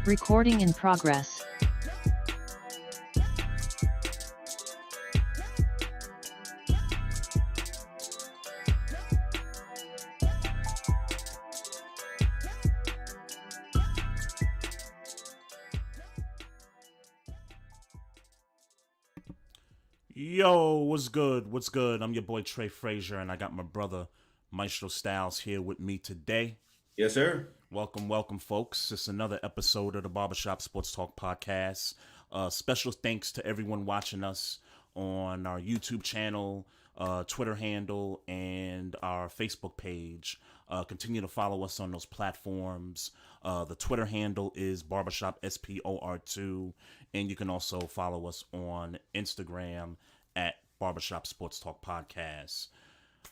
Recording in progress. Yo, what's good? What's good? I'm your boy Trey Fraser, and I got my brother Maestro Styles here with me today. Yes, sir. Welcome, folks. It's another episode of the Barbershop Sports Talk podcast. Special thanks to everyone watching us on our YouTube channel, Twitter handle, and our Facebook page. Continue to follow us on those platforms. The Twitter handle is Barbershop SPOR2, and you can also follow us on Instagram at Barbershop Sports Talk Podcast.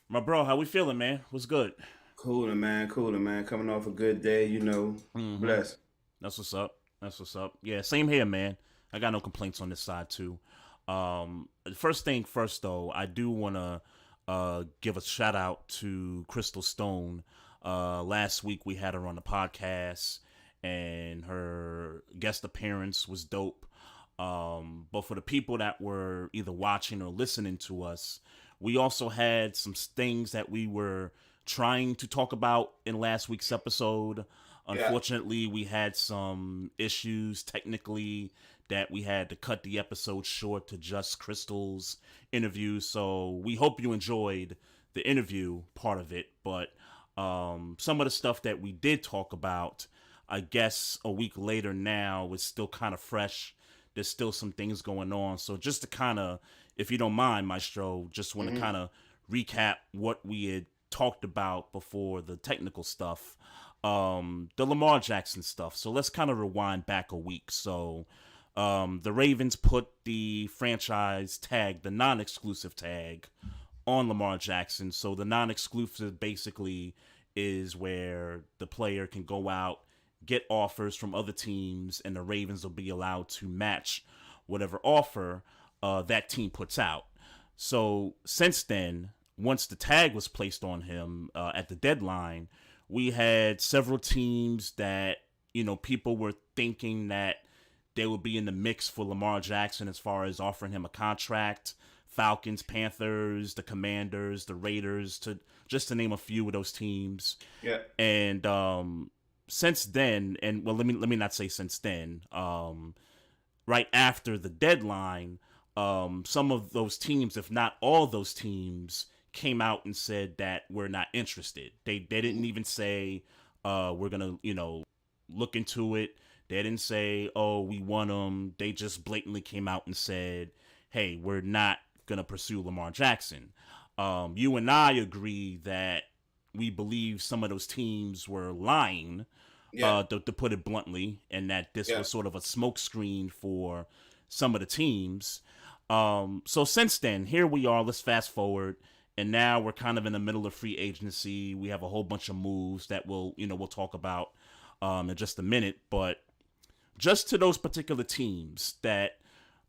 My bro, how we feeling, man? What's good? Cooling, man. Coming off a good day, blessed. That's what's up. Yeah, same here, man. I got no complaints on this side too. First thing first, though, I do want to give a shout out to Crystal Stone. Last week we had her on the podcast, and her guest appearance was dope. But for the people that were either watching or listening to us, we also had some things that we were trying to talk about in last week's episode. Unfortunately, we had some issues technically that we had to cut the episode short to just Crystal's interview. So we hope you enjoyed the interview part of it. But some of the stuff that we did talk about, I guess a week later now, is still kind of fresh. There's still some things going on. So just to kind of, if you don't mind, Maestro, just want to kind of recap what we had talked about before the technical stuff, the Lamar Jackson stuff. So let's kind of rewind back a week. So the Ravens put the franchise tag, the non-exclusive tag, on Lamar Jackson. So the non-exclusive basically is where the player can go out, get offers from other teams, and the Ravens will be allowed to match whatever offer that team puts out. So since then, once the tag was placed on him at the deadline, we had several teams that, people were thinking that they would be in the mix for Lamar Jackson as far as offering him a contract. Falcons, Panthers, the Commanders, the Raiders, just to name a few of those teams. Yeah. And since then, and well, let me not say since then. Right after the deadline, some of those teams, if not all those teams, came out and said that we're not interested. They didn't even say we're gonna look into it. They didn't say, oh, we want them. They just blatantly came out and said, hey, we're not gonna pursue Lamar Jackson. You and I agree that we believe some of those teams were lying, to put it bluntly, and that this was sort of a smokescreen for some of the teams. So since then, here we are. Let's fast forward. And now we're kind of in the middle of free agency. We have a whole bunch of moves that we'll talk about in just a minute. But just to those particular teams that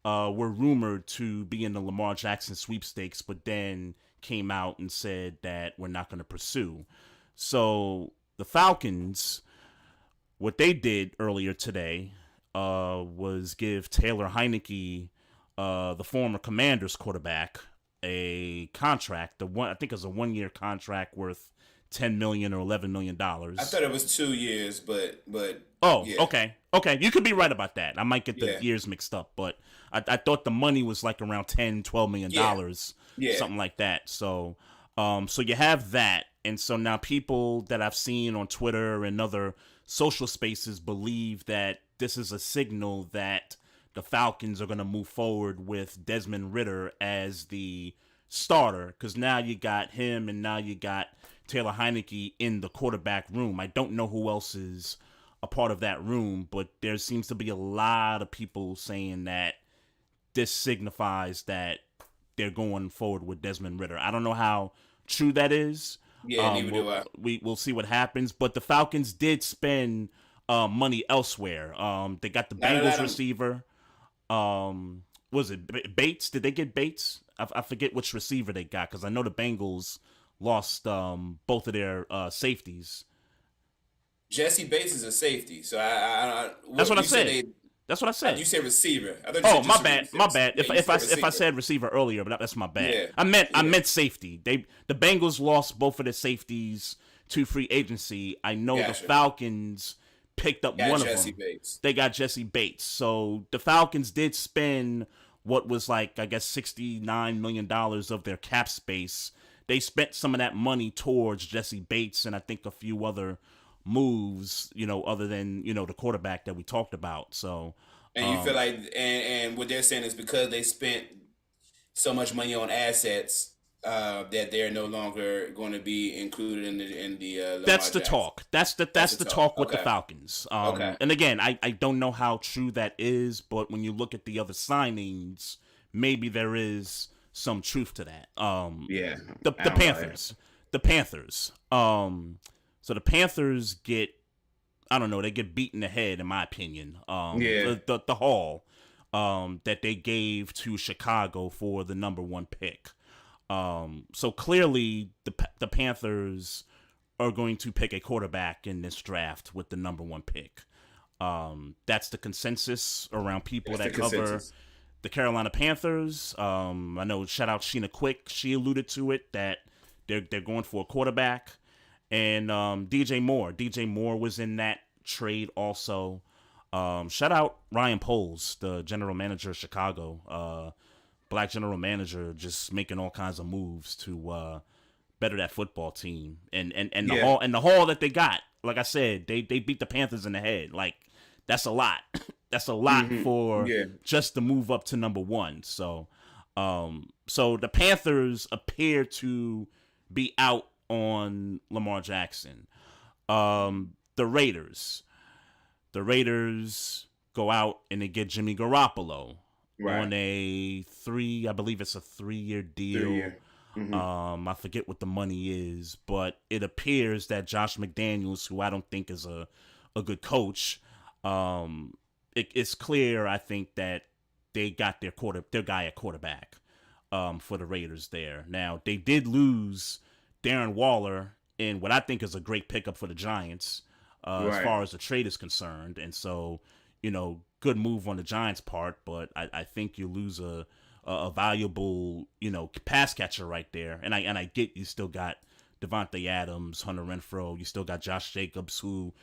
were rumored to be in the Lamar Jackson sweepstakes, but then came out and said that we're not going to pursue. So the Falcons, what they did earlier today was give Taylor Heineke, the former Commanders quarterback, a contract. I think it was a 1-year contract worth $10 million or $11 million. I thought it was 2 years, but yeah. Okay. You could be right about that. I might get the years mixed up, but I thought the money was like around $10-12 million, something like that. So you have that, and so now people that I've seen on Twitter and other social spaces believe that this is a signal that the Falcons are going to move forward with Desmond Ridder as the starter, because now you got him and now you got Taylor Heineke in the quarterback room. I don't know who else is a part of that room, but there seems to be a lot of people saying that this signifies that they're going forward with Desmond Ridder. I don't know how true that is. Yeah, neither do I. We'll see what happens, but the Falcons did spend money elsewhere. They got the Bengals receiver. Was it Bates? Did they get Bates? I forget which receiver they got, because I know the Bengals lost both of their safeties. Jesse Bates is a safety. So That's what I you said said. That's what I said. you said receiver. I thought you Oh, said my just bad, my bad. Yeah, you said If I receiver. said receiver earlier, but that's my bad. Yeah, I yeah. meant safety. The Bengals lost both of their safeties to free agency. I know the Gotcha. Falcons picked up Got one of Jesse them. Bates. They got Jesse Bates. So the Falcons did spend what was like, I guess, $69 million of their cap space. They spent some of that money towards Jesse Bates and I think a few other moves, other than, the quarterback that we talked about. So, And you feel like, and what they're saying is because they spent so much money on assets that they're no longer going to be included in the Lamar that's the Jackson. talk. That's the talk with the Okay. Falcons. Okay. And again, I don't know how true that is, but when you look at the other signings, maybe there is some truth to that. Yeah. The Panthers. The Panthers. So the Panthers get, I don't know, they get beat in the head, in my opinion. The haul that they gave to Chicago for the number 1 pick. So clearly the Panthers are going to pick a quarterback in this draft with the number 1 pick. That's the consensus around people that cover the Carolina Panthers. I know, shout out Sheena Quick. She alluded to it, that they're going for a quarterback. And DJ Moore was in that trade also. Shout out Ryan Poles, the general manager of Chicago. Black general manager, just making all kinds of moves to better that football team. And the haul that they got, like I said, they beat the Panthers in the head. Like, that's a lot. That's a lot for just to move up to number 1. So the Panthers appear to be out on Lamar Jackson. The Raiders go out and they get Jimmy Garoppolo on I believe it's a 3-year deal. 3-year. I forget what the money is, but it appears that Josh McDaniels, who I don't think is a good coach, it's clear, I think, that they got their guy at quarterback for the Raiders there. Now, they did lose Darren Waller in what I think is a great pickup for the Giants as far as the trade is concerned. And so, good move on the Giants' part, but I think you lose a valuable, pass catcher right there. And I get you still got Devontae Adams, Hunter Renfrow. You still got Josh Jacobs, who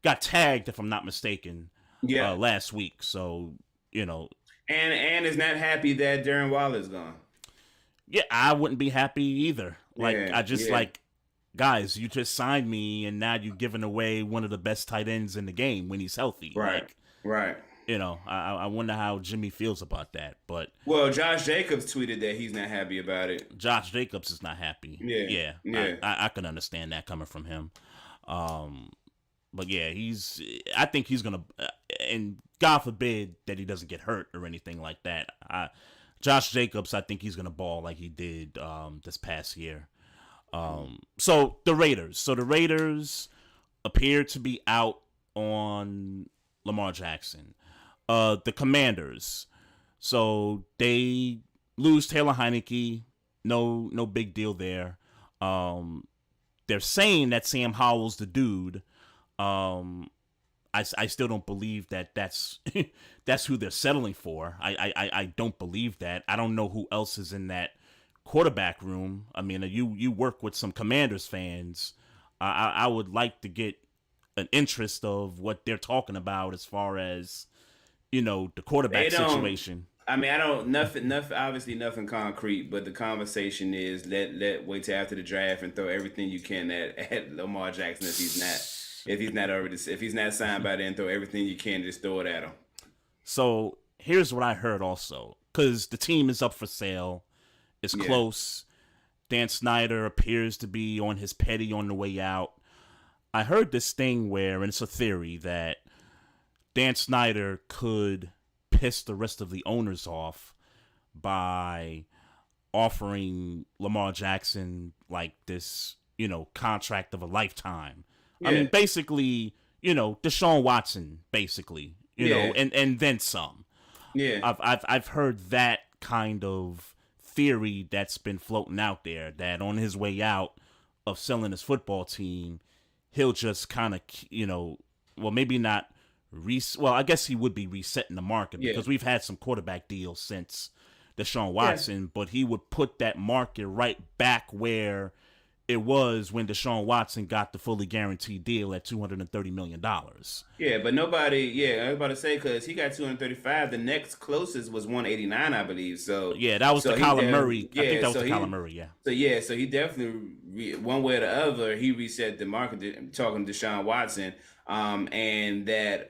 got tagged, if I'm not mistaken, last week. So, And is not happy that Darren Waller's gone. Yeah, I wouldn't be happy either. Like, guys, you just signed me, and now you're giving away one of the best tight ends in the game when he's healthy. Right. I wonder how Jimmy feels about that. But Josh Jacobs tweeted that he's not happy about it. Josh Jacobs is not happy. Yeah. I can understand that coming from him. But yeah, I think he's gonna, and God forbid that he doesn't get hurt or anything like that. Josh Jacobs, I think he's gonna ball like he did this past year. So the Raiders appear to be out on Lamar Jackson. The Commanders, so they lose Taylor Heineke. No big deal there. They're saying that Sam Howell's the dude. I still don't believe that's that's who they're settling for. I don't believe that. I don't know who else is in that quarterback room. I mean, you work with some Commanders fans. I would like to get an interest of what they're talking about as far as, the quarterback situation. I mean, nothing, obviously nothing concrete, but the conversation is let wait till after the draft and throw everything you can at Lamar Jackson if he's not signed by then, throw everything you can, just throw it at him. So here's what I heard also, because the team is up for sale. It's close. Dan Snyder appears to be on his petty on the way out. I heard this thing where, and it's a theory, that Dan Snyder could piss the rest of the owners off by offering Lamar Jackson like this, contract of a lifetime. Yeah. I mean, basically, Deshaun Watson, basically, and then some. Yeah, I've heard that kind of theory that's been floating out there, that on his way out of selling his football team, he'll just kind of, well, maybe not. Well, I guess he would be resetting the market because we've had some quarterback deals since Deshaun Watson, but he would put that market right back where it was when Deshaun Watson got the fully guaranteed deal at $230 million. Yeah, but nobody, I was about to say, because he got 235. The next closest was 189, I believe. So yeah, that was the Kyler Murray. I think that was the Kyler Murray, yeah. So he definitely, one way or the other, he reset the market, talking to Deshaun Watson. And that,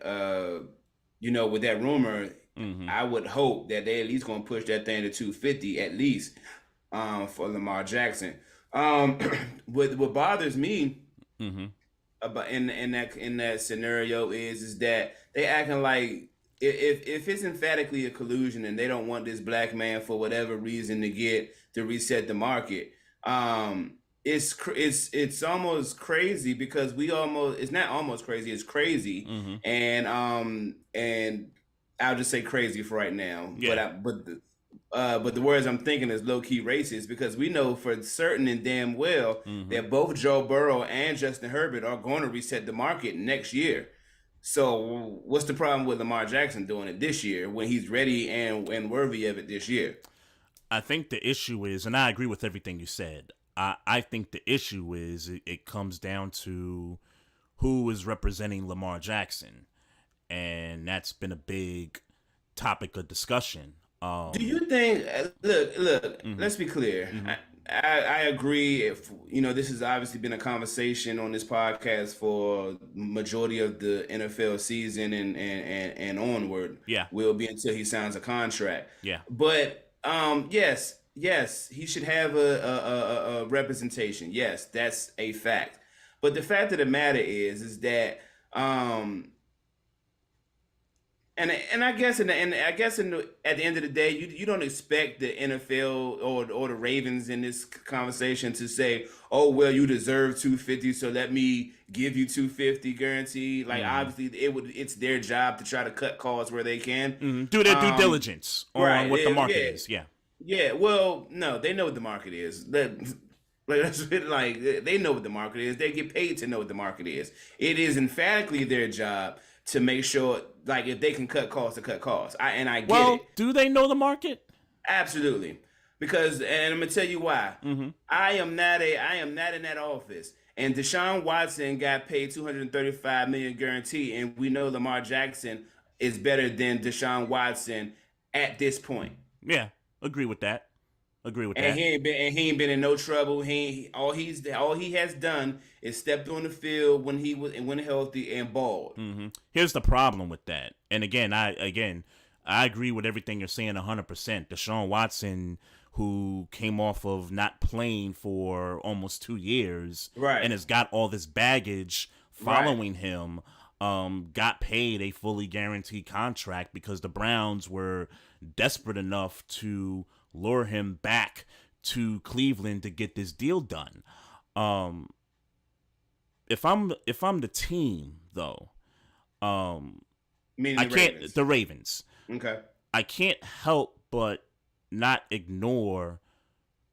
with that rumor, I would hope that they at least going to push that thing to 250 at least, for Lamar Jackson. What bothers me about in that scenario is that they acting like if it's emphatically a collusion and they don't want this black man for whatever reason to reset the market, it's almost crazy because it's not almost crazy, it's crazy. And I'll just say crazy for right now. But the words I'm thinking is low-key racist because we know for certain and damn well that both Joe Burrow and Justin Herbert are going to reset the market next year. So what's the problem with Lamar Jackson doing it this year when he's ready and worthy of it this year? I think the issue is, and I agree with everything you said, I think the issue is it comes down to who is representing Lamar Jackson, and that's been a big topic of discussion. Do you think? Look. Let's be clear. I agree. If this has obviously been a conversation on this podcast for majority of the NFL season and onward. Yeah, will be until he signs a contract. Yeah, but yes, he should have a representation. Yes, that's a fact. But the fact of the matter is that And I guess at the end of the day, you don't expect the NFL or the Ravens in this conversation to say, oh well, you deserve 250, so let me give you 250 guarantee. Like obviously it's their job to try to cut costs where they can. Do their due diligence on what the market is. Yeah. Well, no, they know what the market is. They know what the market is. They get paid to know what the market is. It is emphatically their job to make sure, like, if they can cut costs, to cut costs. I get it. Well, do they know the market? Absolutely, because, and I'm gonna tell you why. I am not in that office. And Deshaun Watson got paid $235 million guarantee, and we know Lamar Jackson is better than Deshaun Watson at this point. Yeah, agree with that. And he ain't been in no trouble. All he has done is stepped on the field when healthy and balled. Here's the problem with that. And again, I agree with everything you're saying 100%. Deshaun Watson, who came off of not playing for almost 2 years, right, and has got all this baggage following him, got paid a fully guaranteed contract because the Browns were desperate enough to lure him back to Cleveland to get this deal done. If I'm the team though, meaning the Ravens. Okay. I can't help but not ignore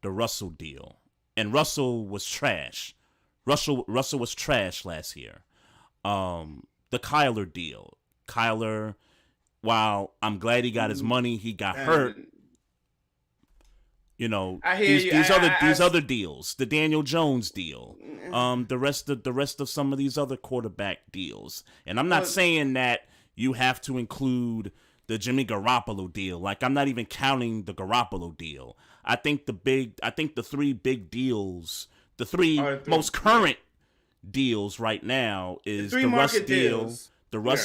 the Russell deal. And Russell was trash. Russell was trash last year. The Kyler deal. Kyler, while I'm glad he got his money, he got hurt. These other deals, the Daniel Jones deal, the rest of some of these other quarterback deals. And I'm not saying that you have to include the Jimmy Garoppolo deal. Like, I'm not even counting the Garoppolo deal. I think the three big deals, the three most current deals right now is the Russ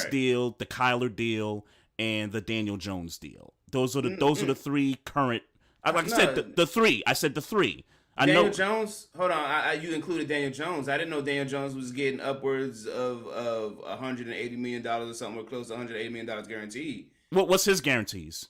deal, the Kyler deal, and the Daniel Jones deal. Those are the three current. Like I said, the three. I said the three. Daniel Jones. Hold on. You included Daniel Jones. I didn't know Daniel Jones was getting upwards of $180 million or something, or close to $180 million guaranteed. What's his guarantees?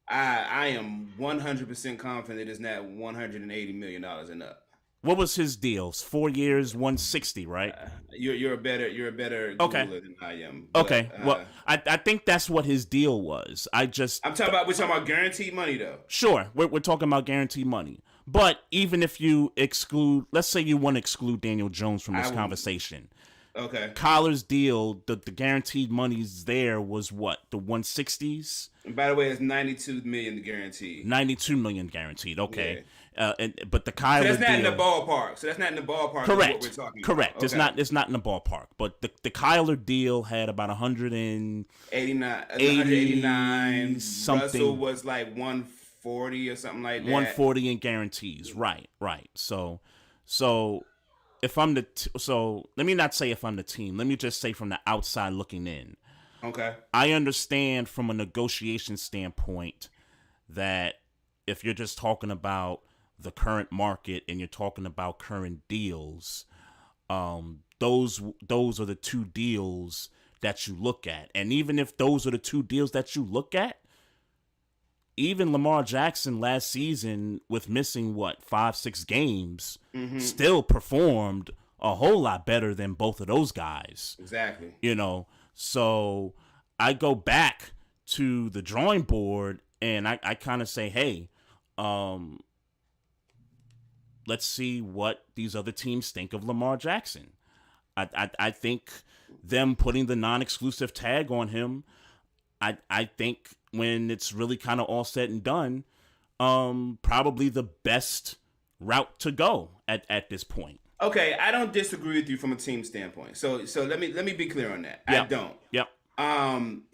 I am 100% confident it's not $180 million and up. What was his deals? 4 years, 160, right? You're a better Googler than I am. But, okay. Well, I think that's what his deal was. We're talking about guaranteed money though. Sure, we're talking about guaranteed money. But even if you exclude, let's say you want to exclude Daniel Jones from this conversation, Okay. Kyler's deal, the guaranteed monies there was what? The 160s? And by the way, it's 92 million guaranteed. 92 million guaranteed. Okay. Yeah. But the Kyler So that's not deal, in the ballpark. So that's not in the ballpark correct. of what we're talking correct. about. It's not in the ballpark. But the Kyler deal had about 189 something. Russell was like 140 or something like that. 140 in guarantees. Right. So if I'm let me not say if I'm the team. Let me just say from the outside looking in. Okay. I understand from a negotiation standpoint that if you're just talking about the current market and you're talking about current deals, those are the two deals that you look at. And even if those are the two deals that you look at, even Lamar Jackson last season with missing 5-6 games still performed a whole lot better than both of those guys. Exactly. So I go back to the drawing board and I kind of say, hey, let's see what these other teams think of Lamar Jackson. I think them putting the non-exclusive tag on him, I think when it's really kind of all said and done, probably the best route to go at this point. Okay, I don't disagree with you from a team standpoint. So let me be clear on that. Yep. I don't. Yep. I'm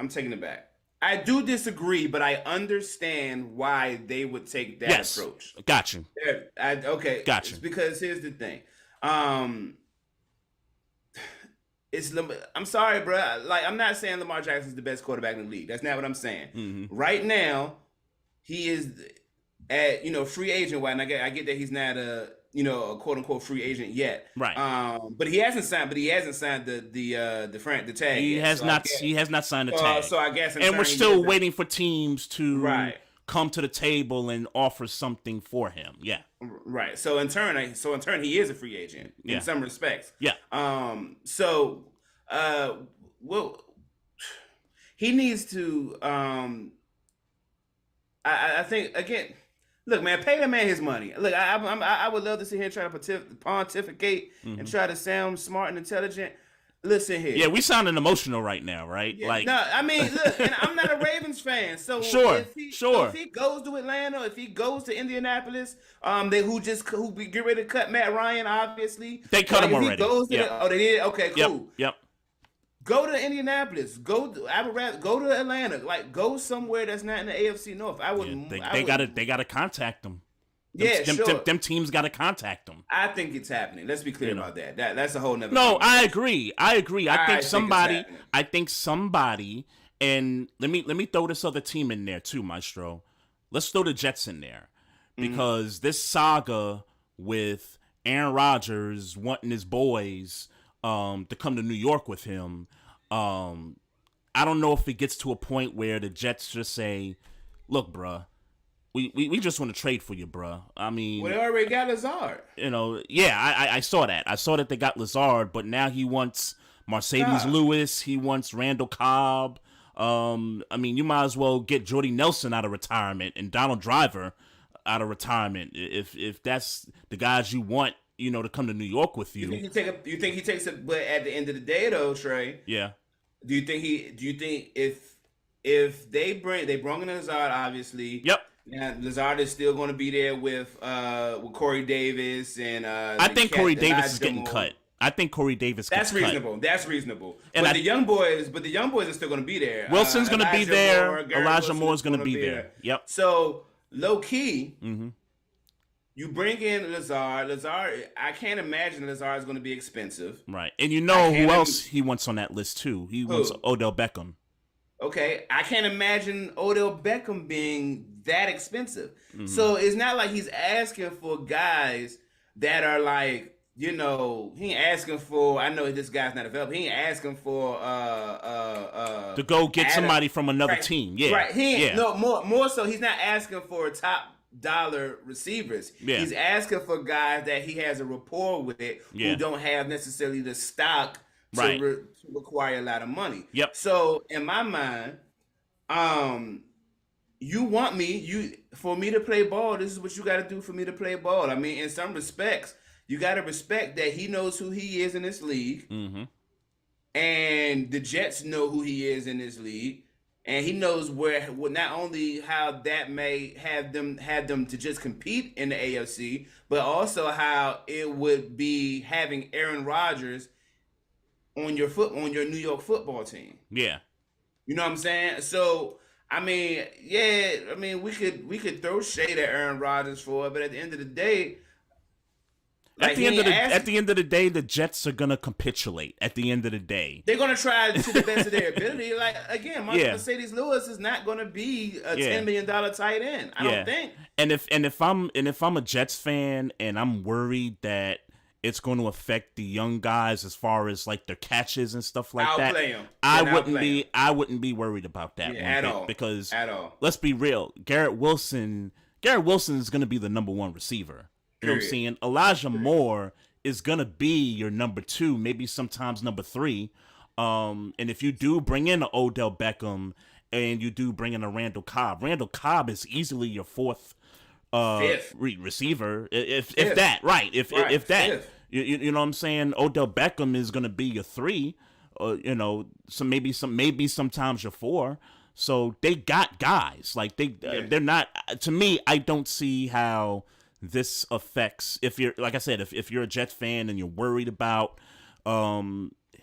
taking it back. I do disagree, but I understand why they would take that approach. Got you. Okay. Got you. It's because here's the thing. I'm sorry, bro. Like, I'm not saying Lamar Jackson's the best quarterback in the league. That's not what I'm saying. Mm-hmm. Right now, he is at free agent. And I get that he's not a quote unquote free agent yet. Right. But he hasn't signed. the tag. He has not. He has not signed the tag. So I guess. And we're still waiting for teams to come to the table and offer something for him. Yeah. Right. So in turn, he is a free agent in some respects. Yeah. He needs to. I think again. Look, man, pay the man his money. Look, I would love to sit here and try to pontificate and try to sound smart and intelligent. Listen here. Yeah, we sounding emotional right now, right? Yeah, look, and I'm not a Ravens fan, so if he goes to Atlanta, if he goes to Indianapolis, who get ready to cut Matt Ryan, obviously they cut him already. They did. Okay, cool. Yep. Go to Indianapolis. I would rather go to Atlanta. Like, go somewhere that's not in the AFC North. They gotta contact them. Sure. Them teams gotta contact them. I think it's happening. Let's be clear about that. That's a whole nother. No, I agree. I think somebody. And let me throw this other team in there too, Maestro. Let's throw the Jets in there because this saga with Aaron Rodgers wanting his boys to come to New York with him. I don't know if it gets to a point where the Jets just say, "Look, bruh, we just want to trade for you, bruh." I mean, they already got Lazard. I saw that. I saw that they got Lazard, but now he wants Mercedes Lewis. He wants Randall Cobb. You might as well get Jordy Nelson out of retirement and Donald Driver out of retirement if that's the guys you want. To come to New York with you. You think he takes it? But at the end of the day, though, Trey. Yeah. Do you think if they bring in Lazard, obviously. Yep. Now Lazard is still going to be there with Corey Davis and. I think Corey Davis is getting cut. I think Corey Davis. That's reasonable. Cut. That's reasonable. But the young boys are still going to be there. Wilson's going to be there. Elijah Moore's going to be there. Yep. So low key. Mm-hmm. You bring in Lazard. I can't imagine Lazard is going to be expensive. Right. And who else he wants on that list, too? He wants Odell Beckham. Okay. I can't imagine Odell Beckham being that expensive. Mm-hmm. So it's not like he's asking for guys that are like, he ain't asking for, I know this guy's not available. He ain't asking for to go get somebody from another team. Yeah. Right. More so he's not asking for top dollar receivers. Yeah. He's asking for guys that he has a rapport with who don't have necessarily the stock to require a lot of money. Yep. So in my mind, you want for me to play ball, this is what you got to do for me to play ball. I mean, in some respects, you got to respect that he knows who he is in this league, and the Jets know who he is in this league, and he knows where not only how that may have them to just compete in the AFC, but also how it would be having Aaron Rodgers on your New York football team. Yeah. You know what I'm saying? So I mean, yeah, I mean we could throw shade at Aaron Rodgers for it, but at the end of the day, at the end of the day, the Jets are gonna capitulate. At the end of the day, they're gonna try to the best of their ability. Like again, Mercedes Lewis is not gonna be a $10 million tight end. I don't think. And if I'm a Jets fan and I'm worried that it's going to affect the young guys as far as like their catches and stuff like that, I wouldn't be worried about that at all. Because at all. Let's be real, Garrett Wilson is going to be the number one receiver. You know what I'm saying? Elijah Moore is going to be your number 2, maybe sometimes number 3. And if you do bring in an Odell Beckham and you do bring in a Randall Cobb is easily your 4th receiver, if that, right? If that, you know what I'm saying? Odell Beckham is going to be your 3, you know, so maybe sometimes your 4. So they got guys like they're not. To me, I don't see how this affects, if you're, like I said, if you're a Jets fan and you're worried about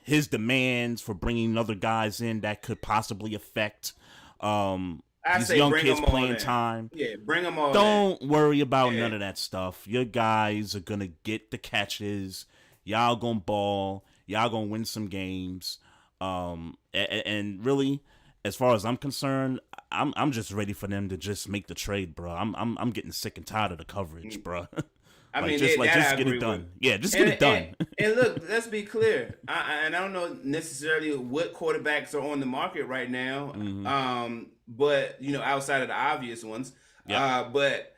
his demands for bringing other guys in that could possibly affect these young kids playing time. Yeah, bring them all. Don't worry about none of that stuff. Your guys are gonna get the catches. Y'all gonna ball. Y'all gonna win some games. And really, as far as I'm concerned, I'm just ready for them to just make the trade, bro. I'm getting sick and tired of the coverage, bro. I mean, just get it done. Yeah, just get it done. And look, let's be clear. I don't know necessarily what quarterbacks are on the market right now. But you know, outside of the obvious ones. But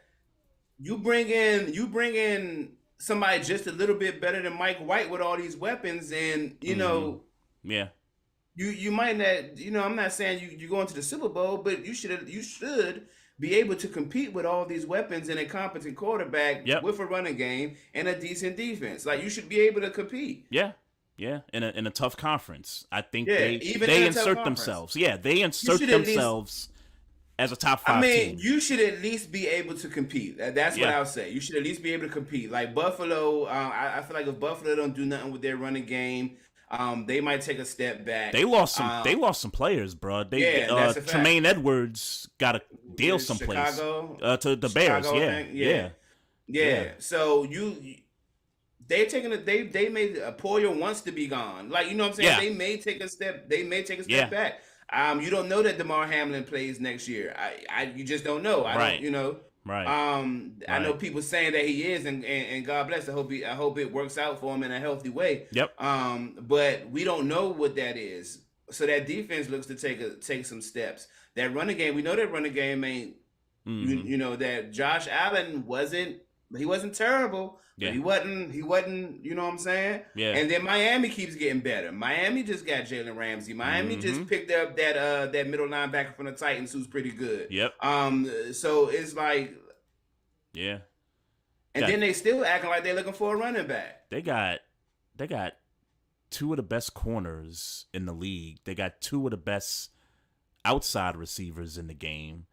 you bring in somebody just a little bit better than Mike White with all these weapons, and you know, you might not. You know, I'm not saying you go into the Super Bowl, but you should be able to compete with all these weapons and a competent quarterback with a running game and a decent defense. Like you should be able to compete. Yeah, in a tough conference. I think they insert themselves. Yeah, they insert themselves as a top 5 team. You should at least be able to compete. That's what I'll say. You should at least be able to compete. Like Buffalo, I feel like if Buffalo don't do nothing with their running game, they might take a step back. They lost some players, bro. Tremaine Edwards got to deal someplace to the Bears. Yeah. So they made Poyer wants to be gone. Like, you know what I'm saying? Yeah. They may take a step back. You don't know that DeMar Hamlin plays next year. You just don't know. I don't, you know. Right. I know people saying that he is, and God bless. I hope it works out for him in a healthy way. Yep. But we don't know what that is. So that defense looks to take some steps. That running game, we know that running game ain't. You know that Josh Allen wasn't terrible. Yeah. He wasn't. You know what I'm saying? Yeah. And then Miami keeps getting better. Miami just got Jalen Ramsey. Miami just picked up that middle linebacker from the Titans who's pretty good. Yep. So it's like. Yeah. And then they still acting like they're looking for a running back. They got 2 of the best corners in the league. They got 2 of the best outside receivers in the game.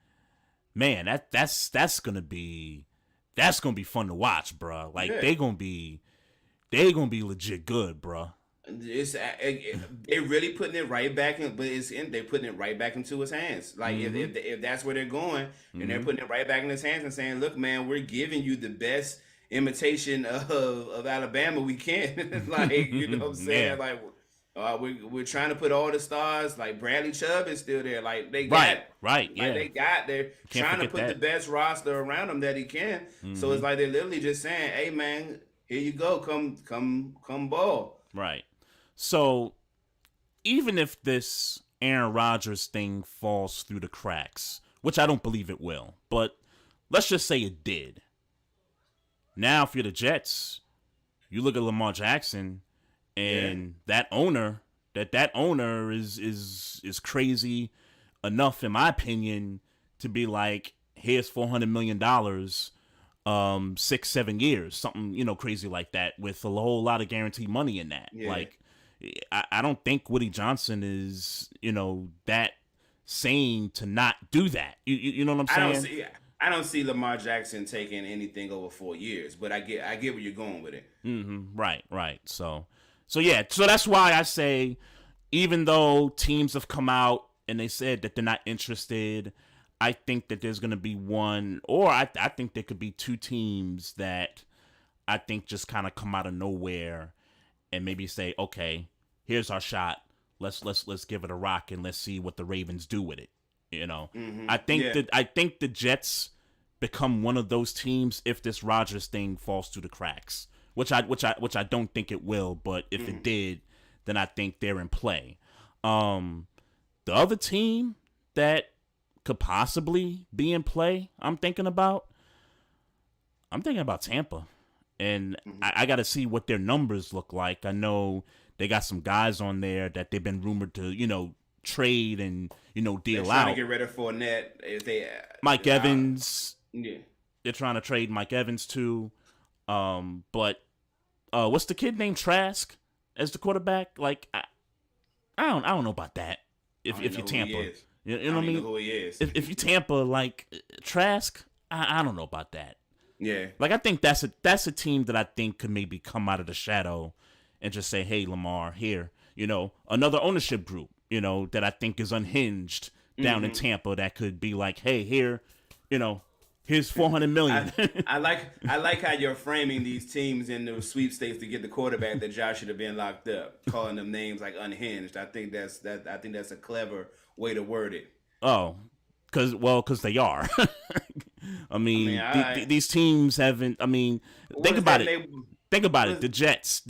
Man, that's gonna be fun to watch, bro. Like they gonna be legit good, bro. They're really putting it right back in, but they're putting it right back into his hands. Like if that's where they're going, and they're putting it right back in his hands and saying, "Look, man, we're giving you the best imitation of Alabama we can." Like, you know what I'm saying? Like we're trying to put all the stars. Like Bradley Chubb is still there. Like they got they're trying to put the best roster around him that he can. So it's like they're literally just saying, "Hey, man, here you go. Come ball." Right. So, even if this Aaron Rodgers thing falls through the cracks, which I don't believe it will, but let's just say it did. Now, if you're the Jets, you look at Lamar Jackson, and that owner is crazy enough, in my opinion, to be like, here's $400 million. 6-7 years, something, crazy like that, with a whole lot of guaranteed money in that. Yeah. Like, I don't think Woody Johnson is, that sane to not do that. You know what I'm saying? I don't see Lamar Jackson taking anything over 4 years, but I get where you're going with it. Right. So that's why I say, even though teams have come out and they said that they're not interested, I think that there's going to be one, or I think there could be two teams that I think just kind of come out of nowhere and maybe say, okay, here's our shot. Let's give it a rock and let's see what the Ravens do with it. I think the Jets become one of those teams if this Rodgers thing falls through the cracks, which I don't think it will, but if it did, then I think they're in play. The other team that could possibly be in play, I'm thinking about Tampa, and I got to see what their numbers look like. I know they got some guys on there that they've been rumored to, trade and deal They're out. trying to get rid of Fournette. Mike Evans. Yeah. They're trying to trade Mike Evans too. But what's the kid named Trask as the quarterback? Like, I don't know about that. If you're Tampa, you know what I mean? Know who he is. If you Tampa, like Trask, I don't know about that. Yeah. Like, I think that's a team that I think could maybe come out of the shadow and just say, hey, Lamar, here, another ownership group, that I think is unhinged down in Tampa that could be like, hey, here, here's $400 million. I like how you're framing these teams in the sweepstakes to get the quarterback that Josh should have been locked up, calling them names like unhinged. I think that's a clever way to word it. Oh, because they are. I mean, these teams haven't. I mean, think about it. Think about it. The Jets.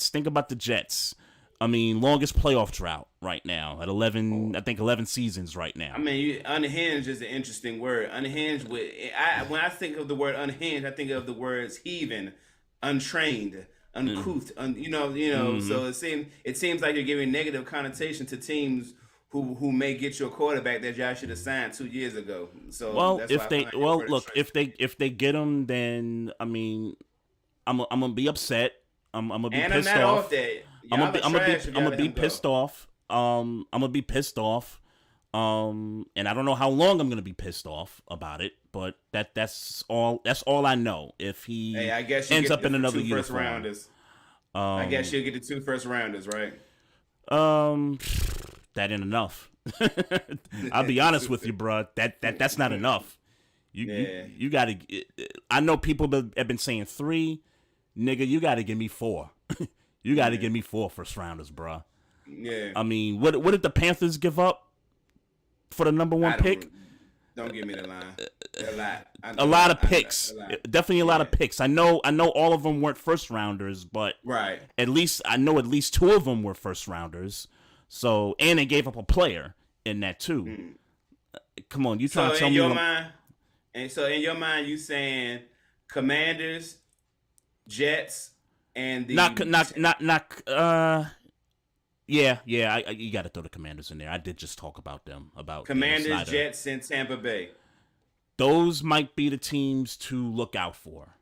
Think about the Jets. I mean, longest playoff drought right now at 11. I think 11 seasons right now. I mean, unhinged is an interesting word. Unhinged. When I think of the word unhinged, I think of the words heathen, untrained, uncouth. So it seems like you're giving negative connotation to teams who may get your quarterback that y'all should have signed 2 years ago. So if they get him, then I mean, I'm gonna be upset. I'm gonna be pissed off. I'm gonna be pissed off. I'm gonna be pissed off. And I don't know how long I'm gonna be pissed off about it, but that's all I know. If he ends up in another uniform, I guess you'll get the 2 first rounders, right? That ain't enough. I'll be honest with you, bro. That's not enough. You gotta. I know people have been saying 3, nigga. You gotta give me 4. You gotta give me 4 first rounders, bro. Yeah. I mean, what did the Panthers give up for the number 1 pick? Don't give me the line. A lot of picks. Definitely a lot of picks. I know all of them weren't first rounders, but right. At least 2 of them were first rounders. So, and they gave up a player in that too. Come on, you trying to tell me? So in your mind, you saying Commanders, Jets, and the Yeah, you got to throw the Commanders in there. I did just talk about them. About Commanders, Jets, and Tampa Bay. Those might be the teams to look out for.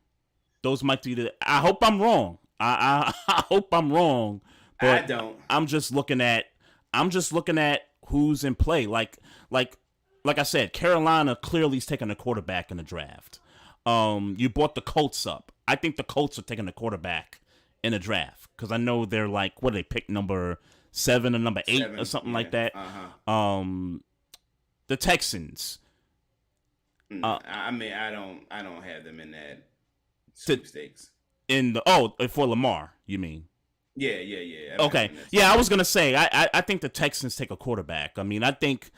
Those might be the. I hope I'm wrong. I hope I'm wrong. But I don't. I'm just looking at who's in play. Like I said, Carolina clearly is taking a quarterback in the draft. You brought the Colts up. I think the Colts are taking a quarterback in the draft because I know they're like, what do they pick, number 7 or number 8 or something like that. The Texans. I mean, I don't have them in that sweepstakes. For Lamar, you mean? Yeah. Okay. Yeah, I was gonna say I think the Texans take a quarterback. I mean, I think.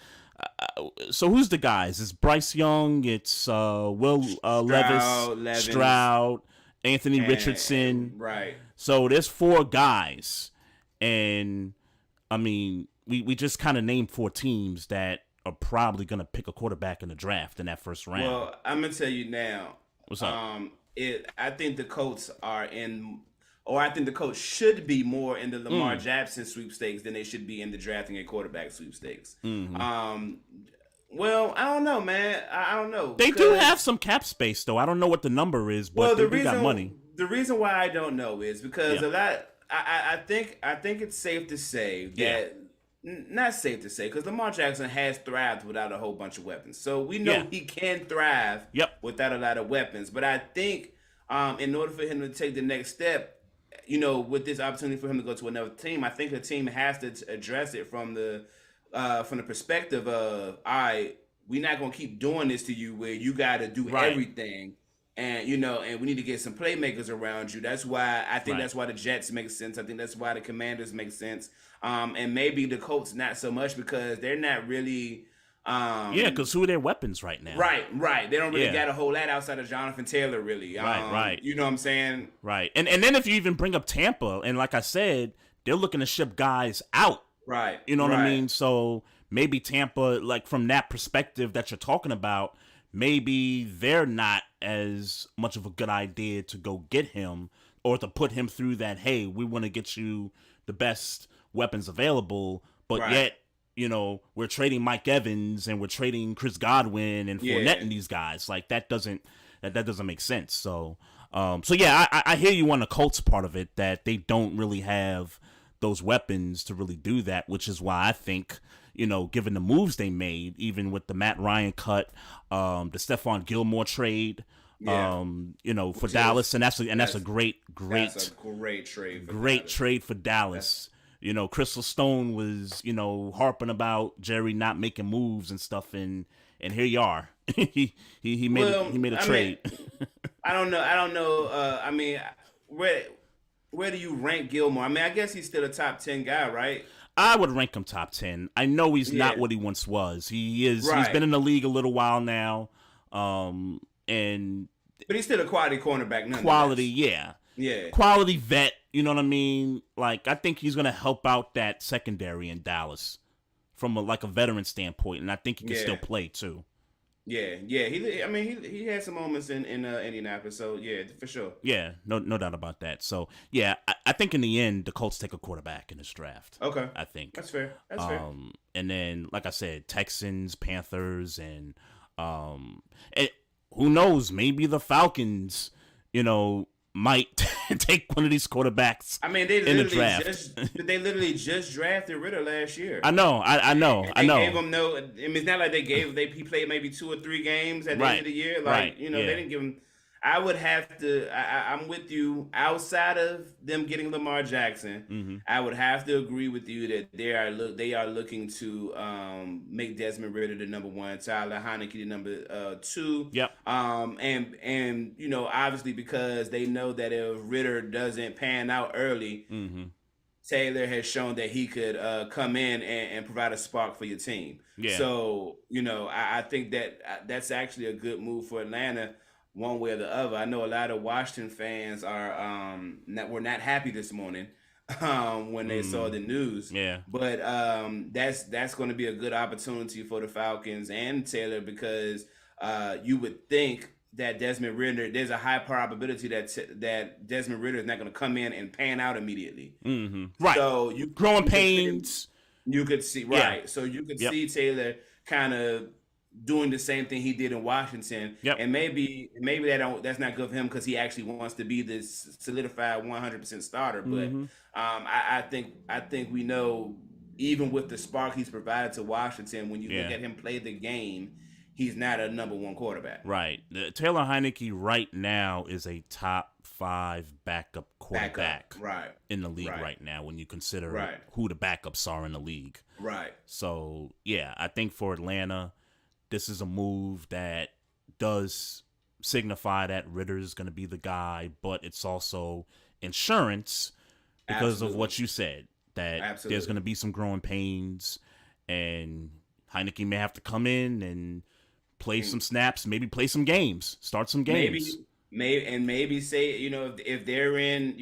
So who's the guys? It's Bryce Young. It's Will Levis, Stroud, Anthony Richardson. Right. So there's 4 guys, and I mean, we just kind of named 4 teams that are probably gonna pick a quarterback in the draft in that first round. Well, I'm gonna tell you now. What's up? I think the Colts are in. Or I think the Colts should be more in the Lamar Jackson sweepstakes than they should be in the drafting a quarterback sweepstakes. Well, I don't know, man. I don't know. They do have some cap space, though. I don't know what the number is, but they do got money. The reason why I don't know is because Yeah. a lot. I think it's safe to say that not safe to say because Lamar Jackson has thrived without a whole bunch of weapons. So we know Yeah. he can thrive Yep. without a lot of weapons. But I think in order for him to take the next step, with this opportunity for him to go to another team, I think the team has to address it from the perspective of, all right, we're not gonna keep doing this to you where you got to do Right. everything, and and we need to get some playmakers around you. That's why I think Right. that's why the Jets make sense. I think that's why the Commanders make sense, and maybe the Colts not so much because they're not really. Yeah, because who are their weapons right now? Right. They don't really Yeah. got a whole lot outside of Jonathan Taylor, really. Right. You know what I'm saying? Right. And then if you even bring up Tampa, and like I said, they're looking to ship guys out. Right. You know what I right. mean? So maybe Tampa, like from that perspective that you're talking about, maybe they're not as much of a good idea to go get him or to put him through that, hey, we want to get you the best weapons available, but Right. yet, we're trading Mike Evans and we're trading Chris Godwin and Fournette Yeah. and these guys. Like that doesn't make sense. So yeah, I hear you on the Colts part of it that they don't really have those weapons to really do that, which is why I think, given the moves they made, even with the Matt Ryan cut, the Stephon Gilmore trade, Yeah. for Dallas, and that's a great That's a great trade. For great Dallas. trade for Dallas. Crystal Stone was, harping about Jerry not making moves and stuff, and here you are. he made a trade. I don't know. I mean, where do you rank Gilmore? I mean, I guess he's still a top 10 guy, right? I would rank him top 10. I know he's not Yeah. what he once was. He is. He's Right. been in the league a little while now, and But he's still a quality cornerback, nonetheless. quality, yeah. Yeah. Quality vet, you know what I mean? Like, I think he's going to help out that secondary in Dallas from a veteran standpoint, and I think he can Yeah. still play too. Yeah. He had some moments in Indianapolis, so yeah, for sure. Yeah, no doubt about that. So, yeah, I think in the end, the Colts take a quarterback in this draft. Okay. I think. That's fair. That's fair. And then, like I said, Texans, Panthers, and who knows? Maybe the Falcons, might take one of these quarterbacks. I mean, they in the literally draft. they literally just drafted Ritter last year. I know. They gave him no. I mean, it's not like he played maybe 2 or 3 games at the end of the year. Like yeah. they didn't give him. I would have to. I'm with you. Outside of them getting Lamar Jackson, I would have to agree with you that they are looking to make Desmond Ritter the number 1, Tyler Heineke the number 2. Yep. And obviously because they know that if Ritter doesn't pan out early, Taylor has shown that he could come in and provide a spark for your team. Yeah. So I think that that's actually a good move for Atlanta. One way or the other. I know a lot of Washington fans were not happy this morning when they saw the news. Yeah. But that's going to be a good opportunity for the Falcons and Taylor because you would think that Desmond Ritter, there's a high probability that Desmond Ritter is not going to come in and pan out immediately. Right. So growing pains. You could see right. Yeah. So you could see Taylor kind of doing the same thing he did in Washington, and maybe that's not good for him because he actually wants to be this solidified 100% starter. But I think we know even with the spark he's provided to Washington, when you look at him play the game, he's not a number 1 quarterback. Right. Taylor Heineke right now is a top 5 backup quarterback in the league right now when you consider who the backups are in the league. Right. So yeah, I think for Atlanta, this is a move that does signify that Ritter's going to be the guy, but it's also insurance because of what you said, that there's going to be some growing pains, and Heineke may have to come in and play some snaps, maybe play some games, start some games. Maybe say, if they're in,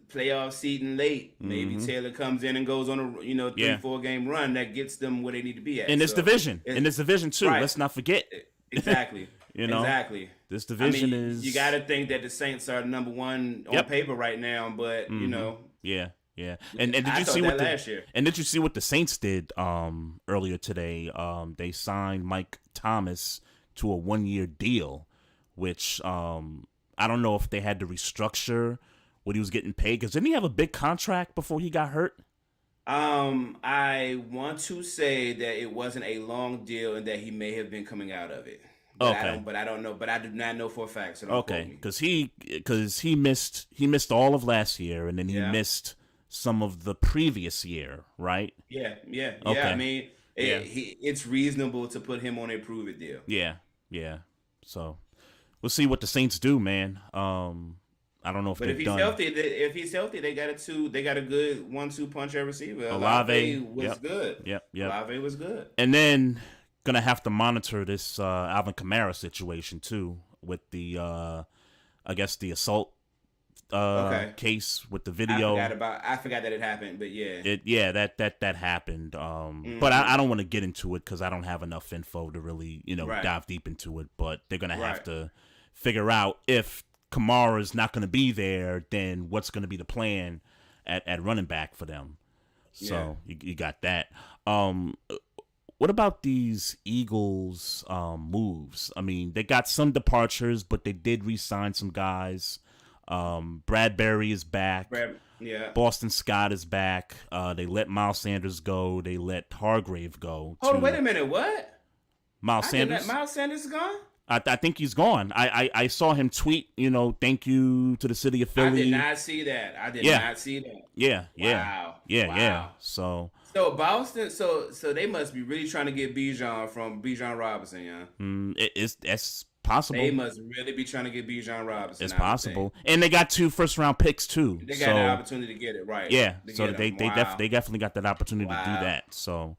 playoff seeding late, maybe Taylor comes in and goes on a 3-4 game run that gets them where they need to be at in this division. In this division too. Let's not forget. Exactly. Exactly. This division is. You got to think that the Saints are number 1 on paper right now, but Yeah. yeah. And did I you thought see that what last year. and did you see what the Saints did earlier today? They signed Mike Thomas to a 1-year deal, which I don't know if they had to restructure what he was getting paid, because didn't he have a big contract before he got hurt? I want to say that it wasn't a long deal and that he may have been coming out of it. Okay. I don't know. But I do not know for a fact. So don't quote Okay, me. because he missed all of last year, and then he Yeah. missed some of the previous year, right? Yeah. Okay. I mean, Yeah. it's reasonable to put him on a prove it deal. Yeah. So we'll see what the Saints do, man. I don't know if But they've if he's done. healthy, they got a good 1-2 punch at receiver. Olave was good. Yep. Olave was good. And then gonna have to monitor this Alvin Kamara situation too, with the I guess the assault Okay. case with the video. I forgot that it happened, but yeah. That happened. But I don't want to get into it because I don't have enough info to really Right. dive deep into it. But they're gonna have Right. to figure out, if Kamara's not gonna be there, then what's gonna be the plan at running back for them. So you got that. What about these Eagles moves? I mean, they got some departures, but they did re-sign some guys. Bradbury is back. Yeah. Boston Scott is back. They let Miles Sanders go. They let Hargrave go. Hold on, wait a minute. What? Miles Sanders? Miles Sanders is gone? I think he's gone. I saw him tweet, thank you to the city of Philly. I did not see that. Yeah. Wow. So Boston, so they must be really trying to get Bijan from Bijan Robinson, yeah. that's possible. They must really be trying to get Bijan Robinson. It's possible, and they got 2 first-round picks too. They got the opportunity to get it right. Yeah, so they definitely got that opportunity to do that. So,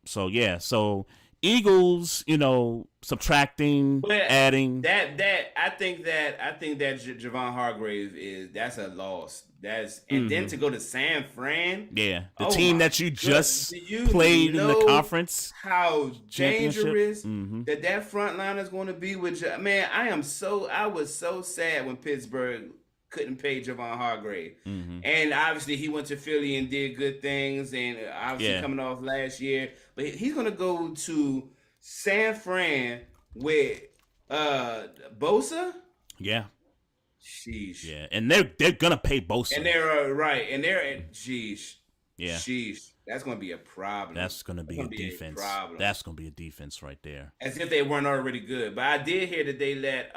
so Eagles, subtracting, adding. I think that Javon Hargrave that's a loss. And then to go to San Fran. Yeah, the team that you just played in the conference. How dangerous Mm-hmm. that front line is going to be with man. I was so sad when Pittsburgh couldn't pay Javon Hargrave. Mm-hmm. And obviously he went to Philly and did good things, and obviously coming off last year. But he's going to go to San Fran with Bosa. Yeah. Sheesh. Yeah, and they're gonna pay Bosa. And they're right, and sheesh. Yeah. Sheesh. That's gonna be a problem. That's gonna be a defense. That's gonna be a defense right there. As if they weren't already good. But I did hear that they let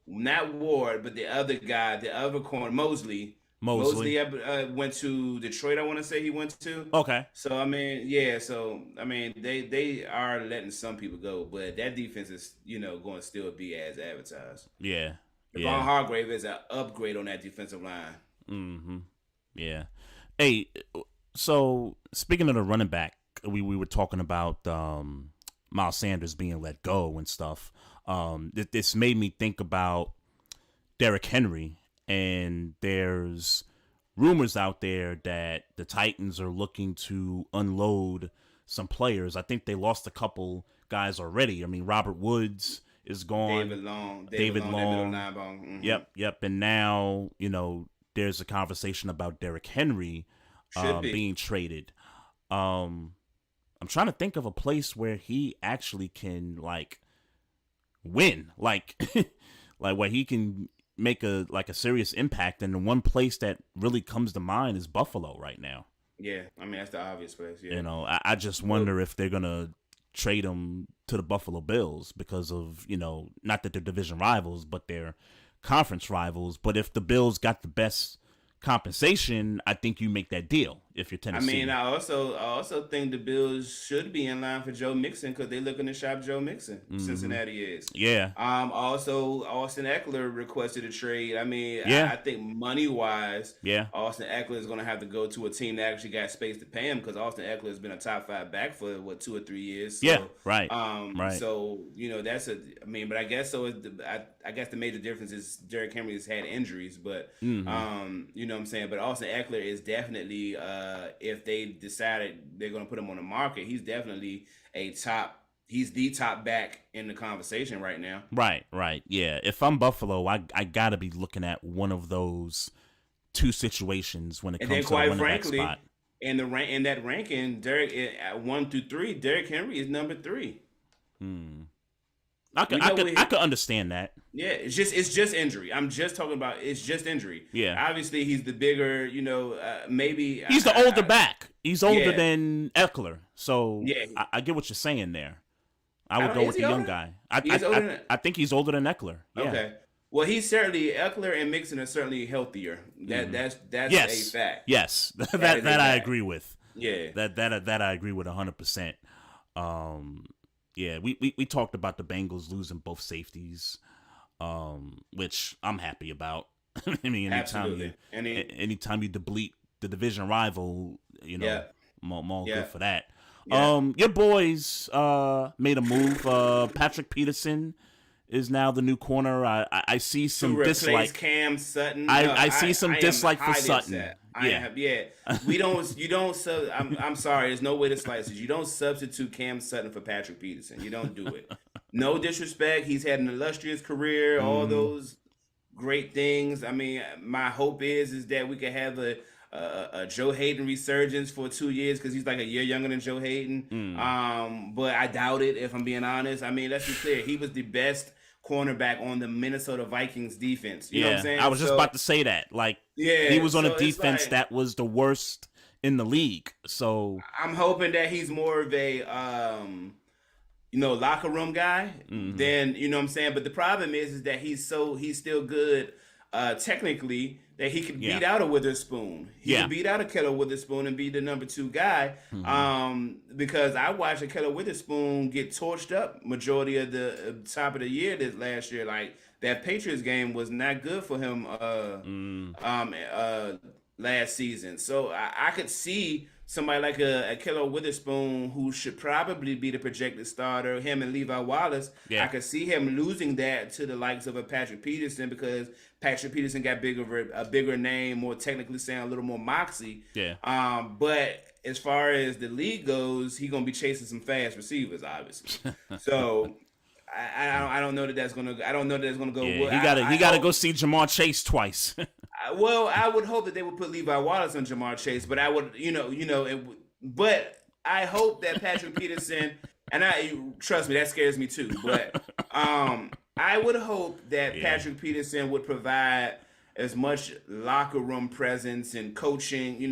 not Ward, but the other guy, the other corner, Mosley went to Detroit. I want to say he went to. Okay. So I mean, yeah. So I mean, they are letting some people go, but that defense is going to still be as advertised. Yeah. Javon Hargrave is an upgrade on that defensive line. Mm-hmm. Yeah. Hey, so speaking of the running back, we were talking about Miles Sanders being let go and stuff. This made me think about Derrick Henry, and there's rumors out there that the Titans are looking to unload some players. I think they lost a couple guys already. I mean, Robert Woods is gone. David Long. Mm-hmm. Yep. And now, there's a conversation about Derrick Henry being traded. I'm trying to think of a place where he actually can win, like where he can make a serious impact. And the one place that really comes to mind is Buffalo right now. Yeah, I mean that's the obvious place. Yeah. I just wonder if they're gonna trade him to the Buffalo Bills because of, not that they're division rivals, but they're conference rivals. But if the Bills got the best compensation, I think you make that deal if you're Tennessee. I mean, I also think the Bills should be in line for Joe Mixon because they're looking to shop Joe Mixon. Mm-hmm. Cincinnati is. Yeah. Also, Austin Eckler requested a trade. I mean, I think money wise, Austin Eckler is going to have to go to a team that actually got space to pay him because Austin Eckler has been a top 5 back for 2 or 3 years. So, yeah. Right. Right. So that's but I guess so. I guess the major difference is Derrick Henry has had injuries, but you know what I'm saying. But Austin Eckler is definitely if they decided they're going to put him on the market, he's definitely he's the top back in the conversation right now. Right. Yeah. If I'm Buffalo, I got to be looking at one of those two situations when it And comes then, to quite winning that frankly, spot. in that ranking, Derek at 1 through 3, Derrick Henry is number 3. I could understand that. Yeah, it's just injury. I'm just talking about it's just injury. Yeah. Obviously, he's the bigger, maybe He's the older back. He's older Yeah. than Eckler. So Yeah. I get what you're saying there. I would don't- go is with the he young older? guy. He's older than- I think he's older than Eckler. Yeah. Okay. Well, he's certainly Eckler and Mixon are certainly healthier. That's Yes. a fact. Yes. is that a I fact. agree with. Yeah. That I agree with 100%. Yeah, we talked about the Bengals losing both safeties, which I'm happy about. I mean, Absolutely. anytime you deplete the division rival, Yeah. more Yeah. good for that. Yeah. Your boys made a move. Patrick Peterson is now the new corner. I see some To replace dislike. Cam Sutton. I see some am dislike for highly Sutton. upset. Yeah. We don't. You don't. I'm sorry. There's no way to slice it. You don't substitute Cam Sutton for Patrick Peterson. You don't do it. No disrespect. He's had an illustrious career. All those great things. I mean, my hope is that we could have a Joe Hayden resurgence for 2 years because he's like a year younger than Joe Hayden. But I doubt it. If I'm being honest. I mean, let's be clear. He was the best cornerback on the Minnesota Vikings defense. You know what I'm saying? I was just about to say that. Like, he was on a defense that was the worst in the league. So I'm hoping that he's more of a locker room guy than, you know what I'm saying? But the problem is that he's still good technically that he can beat out a Witherspoon. He can beat out a Keller Witherspoon and be the number 2 guy. Because I watched a Keller Witherspoon get torched up majority of the top of the year this last year. Like, that Patriots game was not good for him last season. So I could see somebody like a Keller Witherspoon who should probably be the projected starter, him and Levi Wallace. Yeah. I could see him losing that to the likes of a Patrick Peterson because Patrick Peterson got a bigger name, more technically sound, a little more moxie. Yeah. But as far as the league goes, he's gonna be chasing some fast receivers, obviously. So I don't know that that's gonna. I don't know that that's gonna go. yeah, well. he gotta go see Jamar Chase twice. Well, I would hope that they would put Levi Wallace on Jamar Chase, but I would, but I hope that Patrick Peterson, and trust me, that scares me too. But I would hope that Patrick Peterson would provide as much locker room presence and coaching,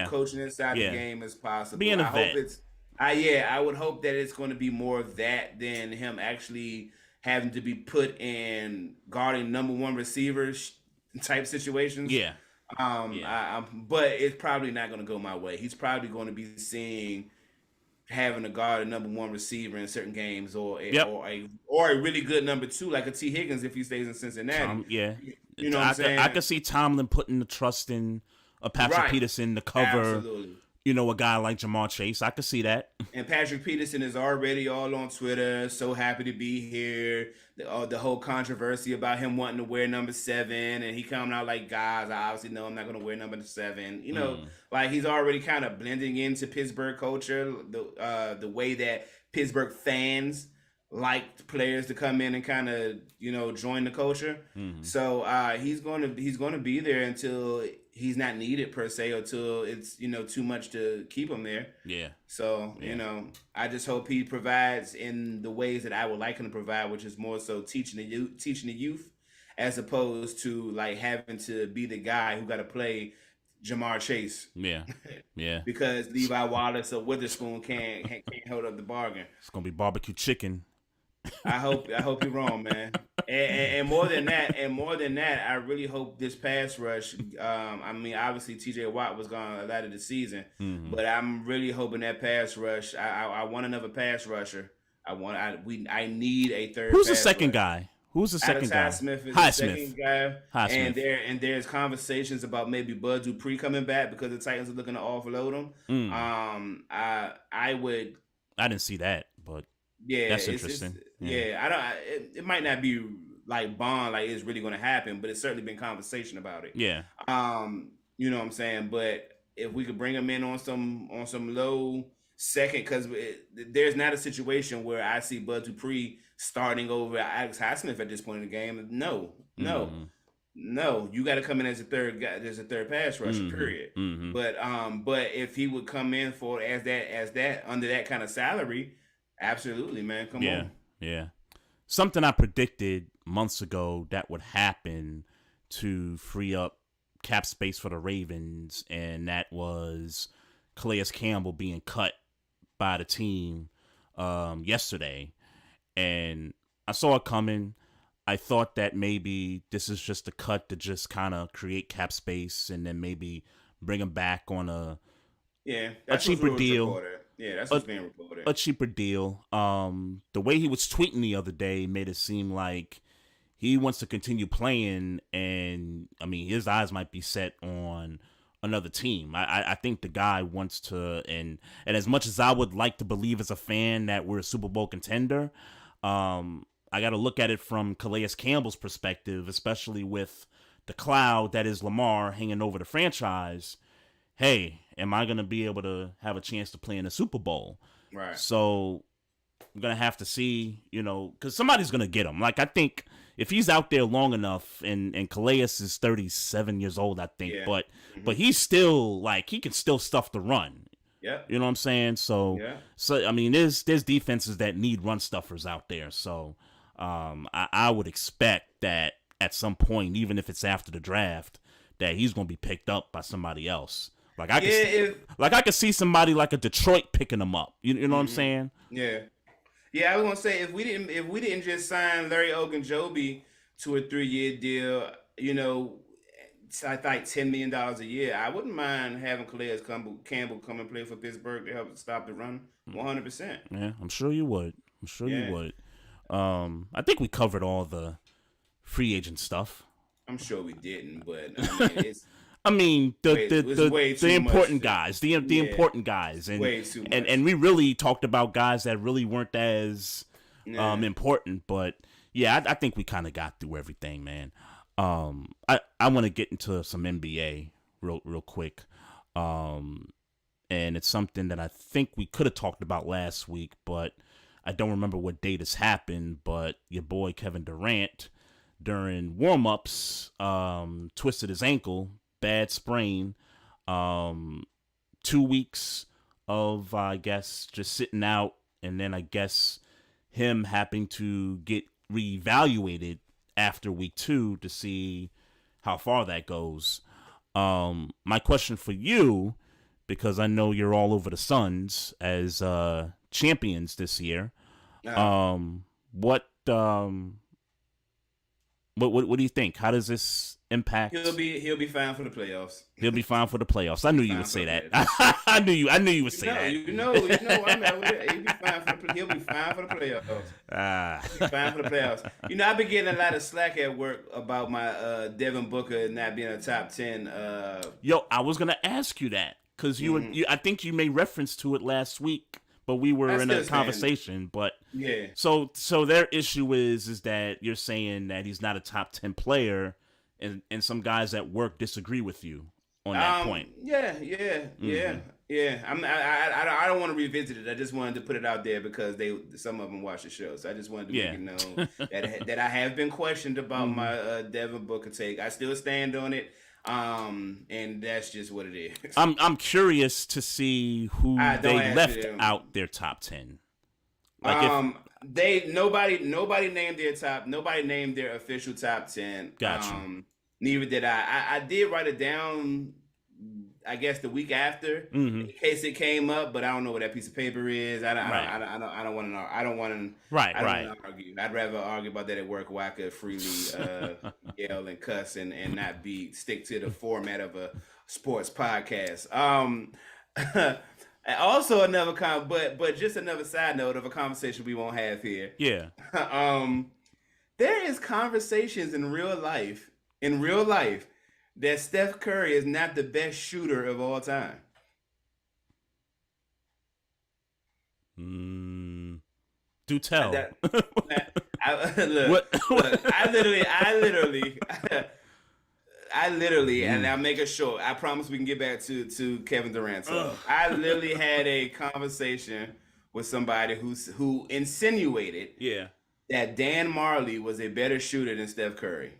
coaching inside the game as possible. Being a vet. I would hope that it's going to be more of that than him actually having to be put in guarding number 1 receivers type situations. But it's probably not going to go my way. He's probably going to be seeing having to guard a number 1 receiver in certain games, or a really good number 2, like a T. Higgins if he stays in Cincinnati. You know what I'm saying? I could see Tomlin putting the trust in a Patrick Peterson to cover. Absolutely. A guy like Jamar Chase. I could see that. And Patrick Peterson is already all on Twitter, so happy to be here. The whole controversy about him wanting to wear number 7, and he coming out like, guys, I obviously know I'm not going to wear number 7. Like, he's already kind of blending into Pittsburgh culture, the way that Pittsburgh fans like players to come in and kind of, join the culture. So he's going to be there until he's not needed per se, or till it's too much to keep him there. So I just hope he provides in the ways that I would like him to provide, which is more so teaching the youth, as opposed to like having to be the guy who got to play Jamar Chase. Because Levi Wallace or Witherspoon can't hold up the bargain. It's gonna be barbecue chicken. I hope you're wrong, man. And more than that, I really hope this pass rush. I mean, obviously T.J. Watt was gone a lot of the season, but I'm really hoping that pass rush. I want another pass rusher. I need a third. Who's the pass second rusher. guy? Who's the second guy? Highsmith is Highsmith. the second guy. Highsmith. And there's conversations about maybe Bud Dupree coming back because the Titans are looking to offload him. I didn't see that, but that's interesting. It might not be like Bond, like it's really going to happen, but it's certainly been conversation about it. You know what I'm saying? But if we could bring him in on some low second, because there's not a situation where I see Bud Dupree starting over Alex Highsmith at this point in the game. No. No, you got to come in as a third guy. There's a third pass rusher, period. But if he would come in for as that under that kind of salary, absolutely, man. Come Yeah, on. yeah. Something I predicted months ago that would happen to free up cap space for the Ravens, and that was Calais Campbell being cut by the team yesterday. And I saw it coming. I thought that maybe this is just a cut to just kind of create cap space and then maybe bring him back on a That's cheaper deal. Yeah, that's what's being reported. A cheaper deal. The way he was tweeting the other day made it seem like he wants to continue playing, and I mean his eyes might be set on another team. I think the guy wants to, and as much as I would like to believe as a fan that we're a Super Bowl contender, I got to look at it from Calais Campbell's perspective, especially with the cloud that is Lamar hanging over the franchise. Hey, am I going to be able to have a chance to play in a Super Bowl? Right. So I'm going to have to see, because somebody's going to get him. Like, I think if he's out there long enough, and Calais is 37 years old, I think, but he's still, like, he can still stuff the run. Yeah. You know what I'm saying? So I mean, there's defenses that need run stuffers out there. So I would expect that at some point, even if it's after the draft, that he's going to be picked up by somebody else. Like I could see somebody like a Detroit picking him up. You know what I'm saying? Yeah. Yeah, I was gonna say if we didn't just sign Larry Ogunjobi to a 3-year deal, it's like $10 million a year, I wouldn't mind having Calais Campbell come and play for Pittsburgh to help stop the run 100%. Yeah, I'm sure you would. You would. I think we covered all the free agent stuff. I'm sure we didn't, but I mean, it's. I mean the important guys, the important guys, and way too much. and we really talked about guys that really weren't as important, but yeah, I think we kind of got through everything, man. I want to get into some NBA real quick, and it's something that I think we could have talked about last week, but I don't remember what date this happened. But your boy Kevin Durant, during warm-ups, twisted his ankle. Bad sprain, 2 weeks of I guess just sitting out, and then I guess him having to get reevaluated after week 2 to see how far that goes. My question for you, because I know you're all over the Suns as champions this year, what do you think? How does this impact? He'll be fine for the playoffs. He'll be fine for the playoffs. I knew you would say that. I knew you would say that. You know I'm at with it. He'll be fine for the playoffs. He'll be fine for the playoffs. I've been getting a lot of slack at work about my Devin Booker not being a top 10. Yo, I was gonna ask you that because I think you made reference to it last week. But we were in a conversation. But yeah. So their issue is that you're saying that he's not a top 10 player, and some guys at work disagree with you on that point. Yeah. I don't want to revisit it. I just wanted to put it out there because some of them watch the show. So I just wanted to make it known that I have been questioned about my Devin Booker take. I still stand on it. And that's just what it is. I'm curious to see who they left out their top 10. Like nobody named their official top 10. Gotcha. Neither did I. I did write it down, I guess the week after, in case it came up, but I don't know what that piece of paper is. I don't want to argue. I'd rather argue about that at work where I could freely yell and cuss and not stick to the format of a sports podcast. Also another but just another side note of a conversation we won't have here. Yeah. There is conversations in real life that Steph Curry is not the best shooter of all time. Do tell. Look, I literally, and I'll make it short. I promise we can get back to Kevin Durant. So I literally had a conversation with somebody who insinuated that Dan Marley was a better shooter than Steph Curry.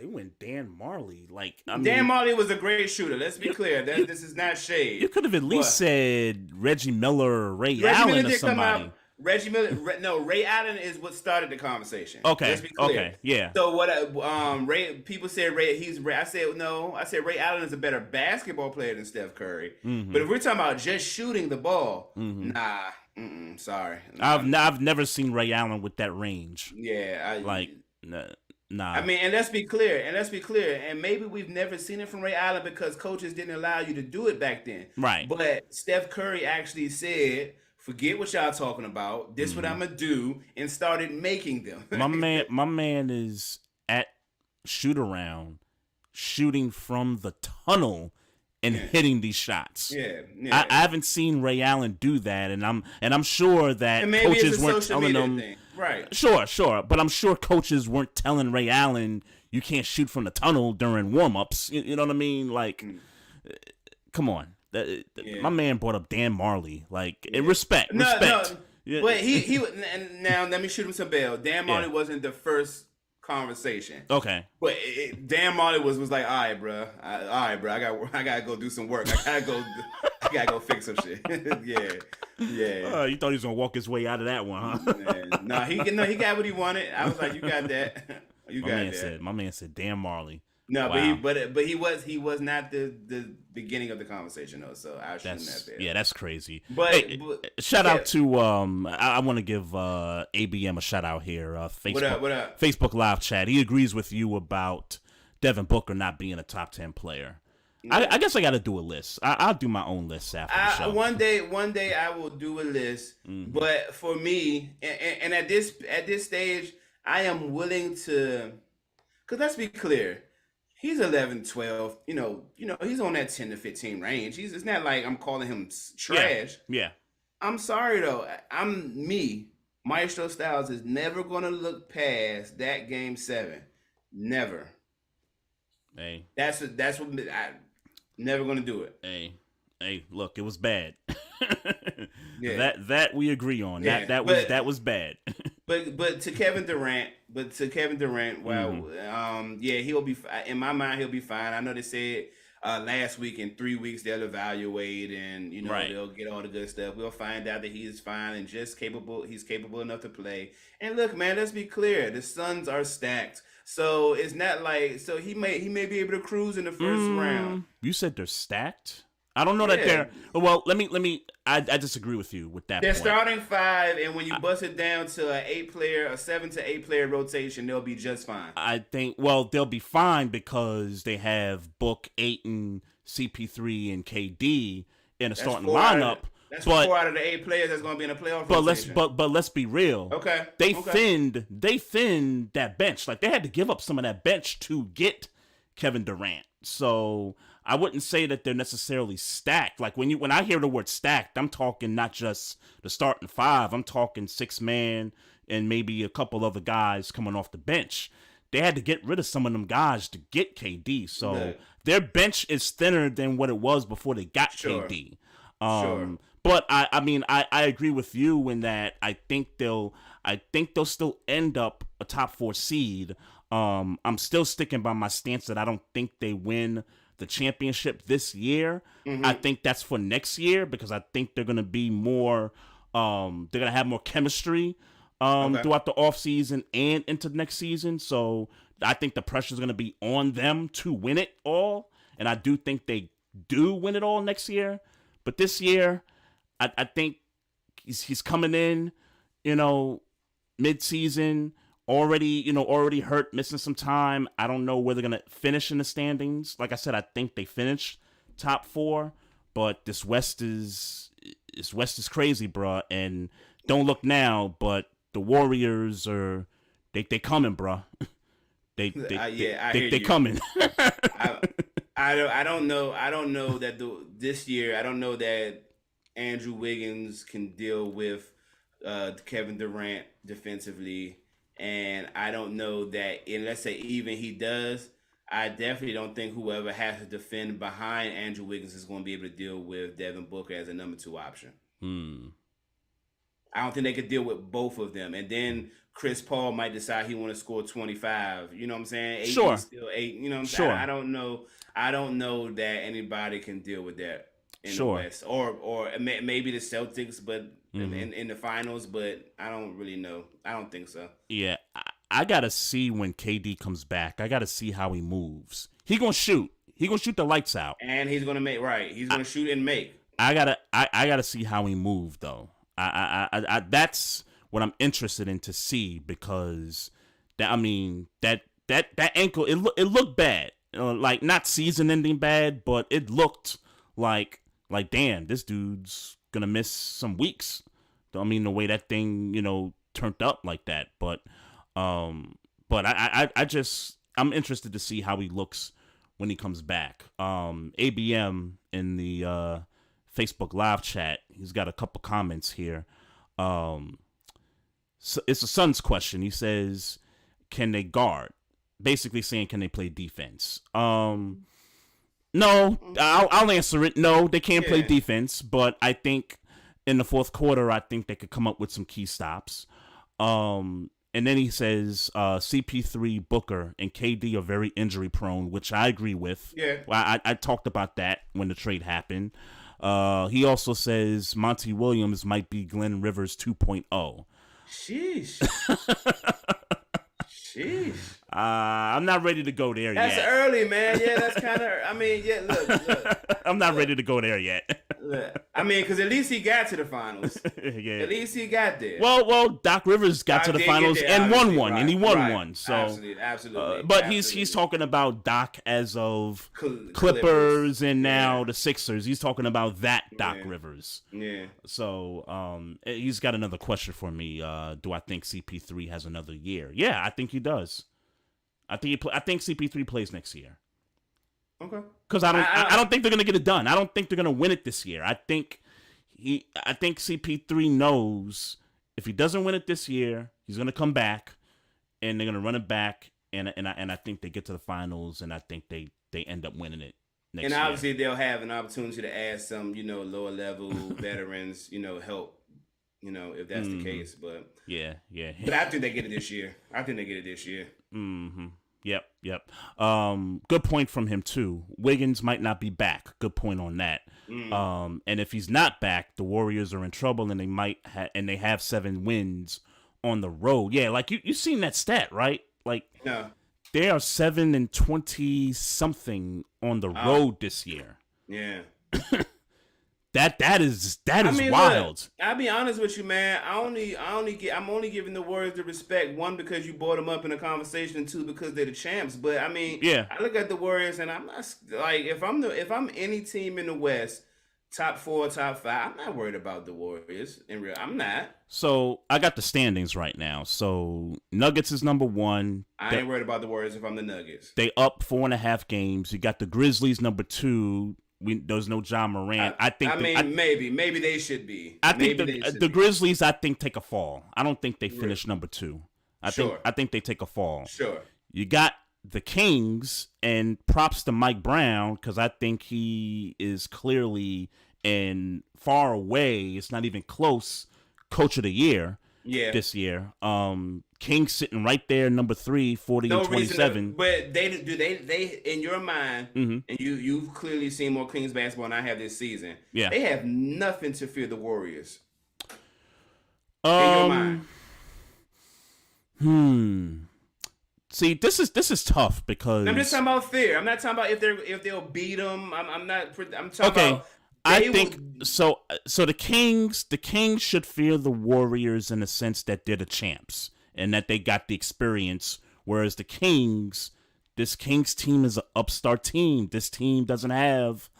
They went Dan Marley. Like, I Dan mean, Marley was a great shooter. Let's be clear. This is not shade. you could have at least said Reggie Miller or Ray Reggie Allen Miller or did come somebody. out. Reggie Miller, no, Ray Allen is what started the conversation. Okay, Let's be clear. okay, yeah. So what? Ray. People said Ray. I said no. I said Ray Allen is a better basketball player than Steph Curry. Mm-hmm. But if we're talking about just shooting the ball, nah. Sorry. I've never seen Ray Allen with that range. Yeah. Nah. I mean, and let's be clear. And maybe we've never seen it from Ray Allen because coaches didn't allow you to do it back then. Right. But Steph Curry actually said, forget what y'all talking about. This what I'm gonna do, and started making them. my man is at shoot around, shooting from the tunnel and hitting these shots. Yeah. I haven't seen Ray Allen do that, and I'm sure that coaches weren't telling him. Thing. Right. Sure, but I'm sure coaches weren't telling Ray Allen you can't shoot from the tunnel during warm-ups. You know what I mean? Like, come on. My man brought up Dan Marley. Like, respect. No. Yeah. But he now let me shoot him some bail. Dan Marley wasn't the first conversation. Okay. But Dan Marley was like, all right, bro. I gotta go do some work. I gotta go fix some shit. Yeah. You thought he was gonna walk his way out of that one, huh? No, he got what he wanted. I was like, you got that. My man said Dan Marley. No, wow. but he was not the beginning of the conversation though. So I should that there. Yeah, that's crazy. But shout out to I want to give ABM a shout out here. Facebook, what up? Facebook live chat. He agrees with you about Devin Booker not being a top 10 player. Yeah. I guess I got to do a list. I'll do my own list after the show. One day I will do a list. Mm-hmm. But for me, and at this stage, I am willing to. Because let's be clear. He's 11, 12. You know, he's on that 10 to 15 range. It's not like I'm calling him trash. Yeah. I'm sorry though. Maestro Styles is never gonna look past that game 7. Never. Hey. That's what I never gonna do it. Hey, look, it was bad. Yeah. That we agree on. Yeah. That was bad. But to Kevin Durant, well, he'll be in my mind. He'll be fine. I know they said last week in 3 weeks they'll evaluate and they'll get all the good stuff. We'll find out that he is fine and just capable. He's capable enough to play. And look, man, let's be clear. The Suns are stacked, so it's not like he may be able to cruise in the first round. You said they're stacked. I don't know that they're. Well, let me. I disagree with you with that. They're point. Starting 5, and when you bust it down to a 7 to 8 player rotation, they'll be just fine. I think. Well, they'll be fine because they have Book, Ayton, CP3, and KD in a starting lineup. That's 4 out of the 8 players that's going to be in a playoff rotation. But let's be real. Okay. They thinned that bench. Like, they had to give up some of that bench to get Kevin Durant. So I wouldn't say that they're necessarily stacked. Like when I hear the word stacked, I'm talking not just the starting 5. I'm talking 6-man and maybe a couple other guys coming off the bench. They had to get rid of some of them guys to get KD. So their bench is thinner than what it was before they got KD. But I agree with you in that I think they'll still end up a top 4 seed. I'm still sticking by my stance that I don't think they win the championship this year. Mm-hmm. I think that's for next year because I think they're gonna be more. They're gonna have more chemistry throughout the offseason and into next season. So I think the pressure is gonna be on them to win it all, and I do think they do win it all next year. But this year, I think he's coming in, mid-season. Already hurt, missing some time. I don't know where they're gonna finish in the standings. Like I said, I think they finished top 4, but this West is crazy, bro. And don't look now, but the Warriors are they coming, bro. They coming. I don't know that this year. I don't know that Andrew Wiggins can deal with Kevin Durant defensively. And I don't know that, and let's say even he does, I definitely don't think whoever has to defend behind Andrew Wiggins is going to be able to deal with Devin Booker as a number 2 option. I don't think they could deal with both of them. And then Chris Paul might decide he want to score 25. You know what I'm saying? 8 Sure. still 8. You know what I'm Sure. saying? I don't know. I don't know that anybody can deal with that in Sure. the West, or maybe the Celtics, but in the finals. But I don't really know. I don't think so. Yeah, I gotta see when KD comes back. I gotta see how he moves. He gonna shoot. He gonna shoot the lights out. And he's gonna make He's gonna shoot and make. I gotta see how he moved though. I that's what I'm interested in to see, because that ankle, it looked bad. Like, not season ending bad, but it looked like damn, this dude's gonna miss some weeks. I mean, the way that thing, turned up like that. But I'm interested to see how he looks when he comes back. ABM in the Facebook live chat, he's got a couple comments here. So it's a Suns question. He says, can they guard? Basically saying, can they play defense? No, I'll answer it. No, they can't play defense, but I think in the fourth quarter, I think they could come up with some key stops. And then he says, CP3, Booker, and KD are very injury prone, which I agree with. Yeah. I talked about that when the trade happened. He also says Monty Williams might be Glenn Rivers 2.0. Sheesh. Sheesh. I'm not ready to go there That's yet. That's early, man. Yeah, that's kind of. I mean, yeah. Look. I'm not ready to go there yet. Look. I mean, because at least he got to the finals. Yeah. At least he got there. Well, Doc Rivers got to the finals and won one, and he won one. So, absolutely. But he's talking about Doc as of Clippers and now the Sixers. He's talking about that Doc Rivers. Yeah. So, he's got another question for me. Do I think CP3 has another year? Yeah, I think he does. I think CP3 plays next year. Okay. Because I don't think they're gonna get it done. I don't think they're gonna win it this year. I think CP3 knows if he doesn't win it this year, he's gonna come back, and they're gonna run it back, and I think they get to the finals, and I think they end up winning it next year. And obviously they'll have an opportunity to add some, lower level veterans, help, if that's the case. But yeah. But I think they get it this year. Mm-hmm. Yep. Good point from him too. Wiggins might not be back. Good point on that. And if he's not back, the Warriors are in trouble, and they have 7 wins on the road. Yeah, like you seen that stat, right? Like, no. They are 7-20 something on the road this year. Yeah. That is wild. Look, I'll be honest with you, man. I'm only giving the Warriors the respect, one, because you brought them up in a conversation, and 2, because they're the champs. But I mean, yeah. I look at the Warriors, and I'm not like, if I'm any team in the West, top 4, top 5, I'm not worried about the Warriors. In real, I'm not. So I got the standings right now. So Nuggets is number 1. I ain't worried about the Warriors if I'm the Nuggets. They up 4.5 games. You got the Grizzlies number 2. There's no John Morant. Maybe they should be. I think the Grizzlies, I think, take a fall. I don't think they finish number 2. I think they take a fall. Sure. You got the Kings, and props to Mike Brown, because I think he is clearly and far away, it's not even close, Coach of the Year. Yeah. This year. Kings sitting right there, number 3, 40-27. But they in your mind, and you've clearly seen more Kings basketball than I have this season. Yeah. They have nothing to fear the Warriors. In your mind. See, this is tough, because I'm just talking about fear. I'm not talking about if they'll beat them. I'm talking about. I think so. So the Kings should fear the Warriors in the sense that they're the champs and that they got the experience. Whereas this Kings team is an upstart team. This team doesn't have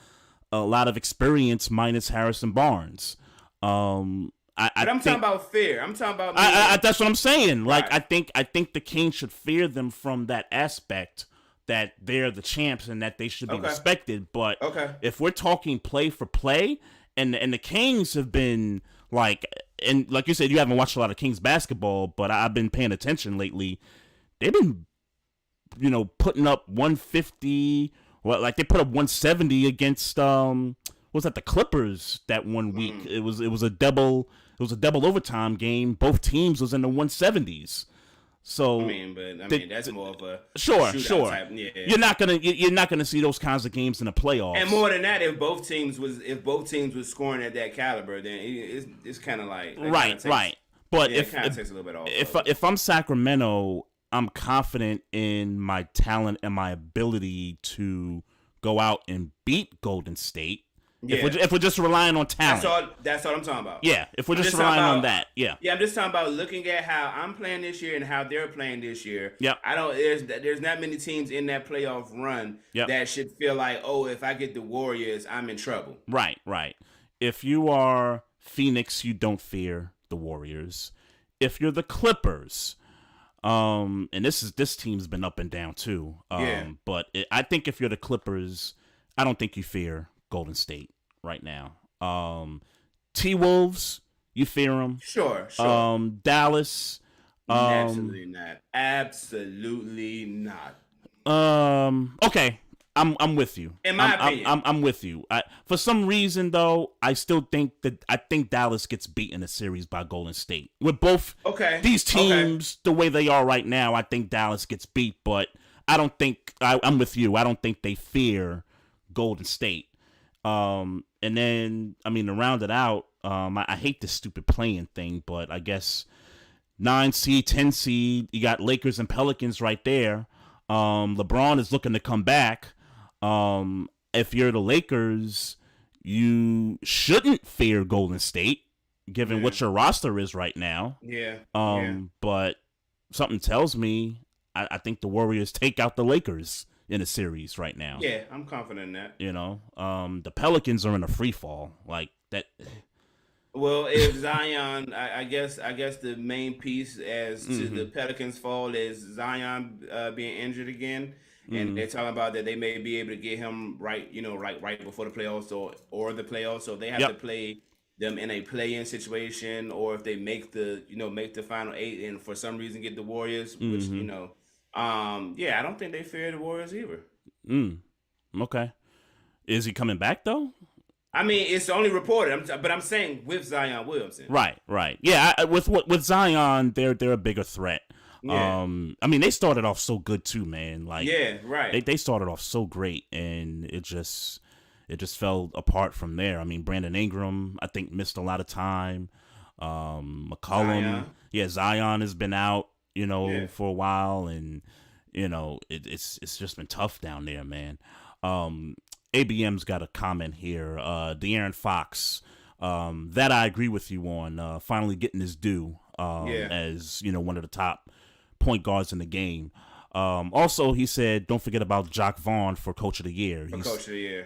a lot of experience, minus Harrison Barnes. I'm talking about fear. I'm talking about. That's what I'm saying. Like, right. I think the Kings should fear them from that aspect, that they're the champs and that they should be respected. But if we're talking play for play, and the Kings have been like, and like you said, you haven't watched a lot of Kings basketball, but I've been paying attention lately. They've been, putting up 150. Well, like they put up 170 against the Clippers that one week. It was a double It was a double overtime game. Both teams was in the 170s. So that's more of a sure. type. Yeah. You're not gonna see those kinds of games in the playoffs. And more than that, if both teams was scoring at that caliber, then it's kind of like right. But it kind of takes a little bit off. If I'm Sacramento, I'm confident in my talent and my ability to go out and beat Golden State. Yeah. If we're just relying on talent. That's all I'm talking about. Yeah, if we're just relying on that. Yeah. Yeah, I'm just talking about looking at how I'm playing this year and how they're playing this year. Yeah. There's not many teams in that playoff run that should feel like, oh, if I get the Warriors, I'm in trouble. Right. If you are Phoenix, you don't fear the Warriors. If you're the Clippers, and this team's been up and down too. But I think if you're the Clippers, I don't think you fear Golden State right now. T-Wolves, you fear them? Sure. Dallas, absolutely not. Okay, I'm with you. In my opinion, I'm with you. For some reason though, I think Dallas gets beat in a series by Golden State. With both these teams the way they are right now, I think Dallas gets beat. But I don't think I'm with you. I don't think they fear Golden State. And then, to round it out, I hate this stupid playing thing, but I guess 9 seed, 10 seed, you got Lakers and Pelicans right there. LeBron is looking to come back. If you're the Lakers, you shouldn't fear Golden State, given what your roster is right now. But something tells me I think the Warriors take out the Lakers in a series right now. Yeah, I'm confident in that. The Pelicans are in a free fall like that. Well, if Zion, I guess the main piece as to the Pelicans' fall is Zion being injured again, and they're talking about that they may be able to get him right before the playoffs or the playoffs, so they have to play them in a play-in situation, or if they make the final 8 and for some reason get the Warriors, which I don't think they fear the Warriors either. Okay. Is he coming back though? It's only reported, but I'm saying with Zion Williamson. Right. Yeah, with Zion, they're a bigger threat. Yeah. They started off so good too, man. They started off so great, and it just fell apart from there. Brandon Ingram, I think, missed a lot of time. McCollum, Zion has been out, for a while, and it's just been tough down there, man. ABM's got a comment here. De'Aaron Fox, that I agree with you on. Finally getting his due as one of the top point guards in the game. Also, he said, don't forget about Jacque Vaughn for Coach of the Year.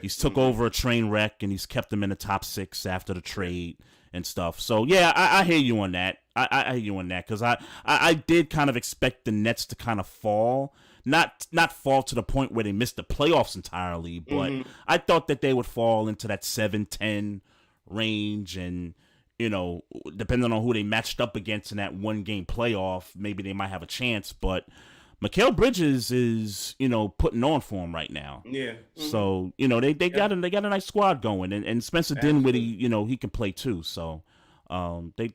He's took over a train wreck, and he's kept him in the top 6 after the trade and stuff. So, I hear you on that. I hear you on that, because I did kind of expect the Nets to kind of fall. Not fall to the point where they missed the playoffs entirely, but I thought that they would fall into that 7-10 range, and depending on who they matched up against in that one-game playoff, maybe they might have a chance. But Mikal Bridges is putting on for him right now. So they got a nice squad going, and Spencer Dinwiddie, he can play too. So they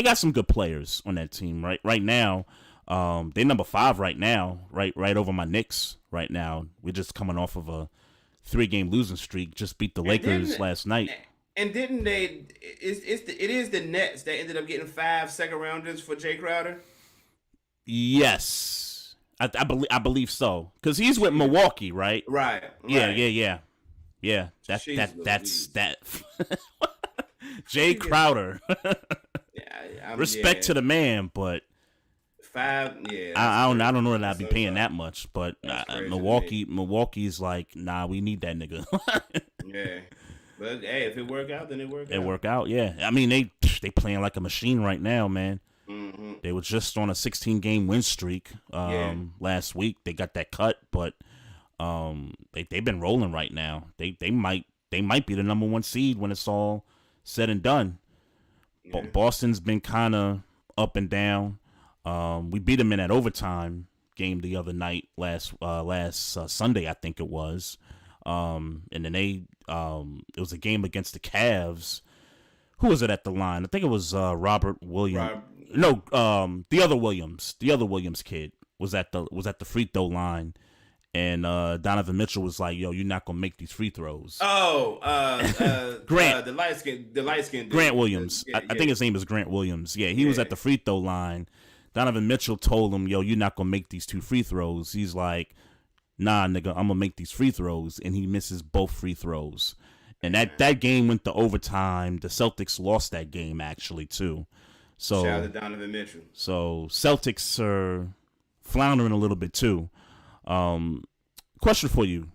got some good players on that team right now. They're number 5 right now, right over my Knicks right now. We're just coming off of a 3-game losing streak. Just beat the Lakers last night. And didn't they? It is the Nets that ended up getting 5 second-rounders for Jay Crowder. Yes, I believe so, because he's with Milwaukee, right? Right. Yeah. That's that. Jay Crowder. Respect to the man, but 5. I don't know that I'd be paying that much, but Milwaukee's like, nah, we need that nigga. But hey, if it work out, then it work out. It work out, yeah. They playing like a machine right now, man. They were just on a 16-game win streak last week. They got that cut, but they've been rolling right now. They might be the number 1 seed when it's all said and done. Boston's been kind of up and down. We beat them in that overtime game the other night, last Sunday, I think it was. And then it was a game against the Cavs who was it at the line? I think it was Robert Williams. Rob, No, the other Williams kid was at the free throw line, and Donovan Mitchell was like, "Yo, you're not gonna make these free throws." oh, Grant, the light skin, Grant Williams. I think his name is Grant Williams. Yeah, he was at the free throw line. Donovan Mitchell told him, "Yo, you're not gonna make these 2 free throws." He's like, "Nah, nigga, I'm gonna make these free throws," and he misses both free throws. And that game went to overtime. The Celtics lost that game actually too. So shout out to Donovan Mitchell. So Celtics are floundering a little bit too. Question for you: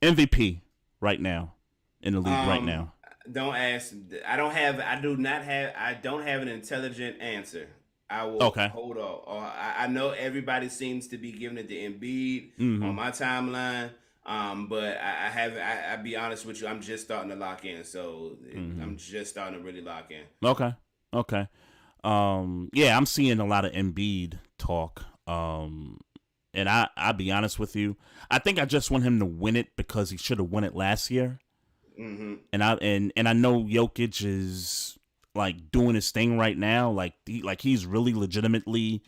MVP right now in the league right now. Don't ask. I don't have an intelligent answer. I will hold on. I know everybody seems to be giving it to Embiid on my timeline. But I'll be honest with you, I'm just starting to lock in. So I'm just starting to really lock in. Okay. Yeah, I'm seeing a lot of Embiid talk. And I'll be honest with you, I think I just want him to win it because he should have won it last year. Mm-hmm. And I know Jokic is like doing his thing right now. Like he's really legitimately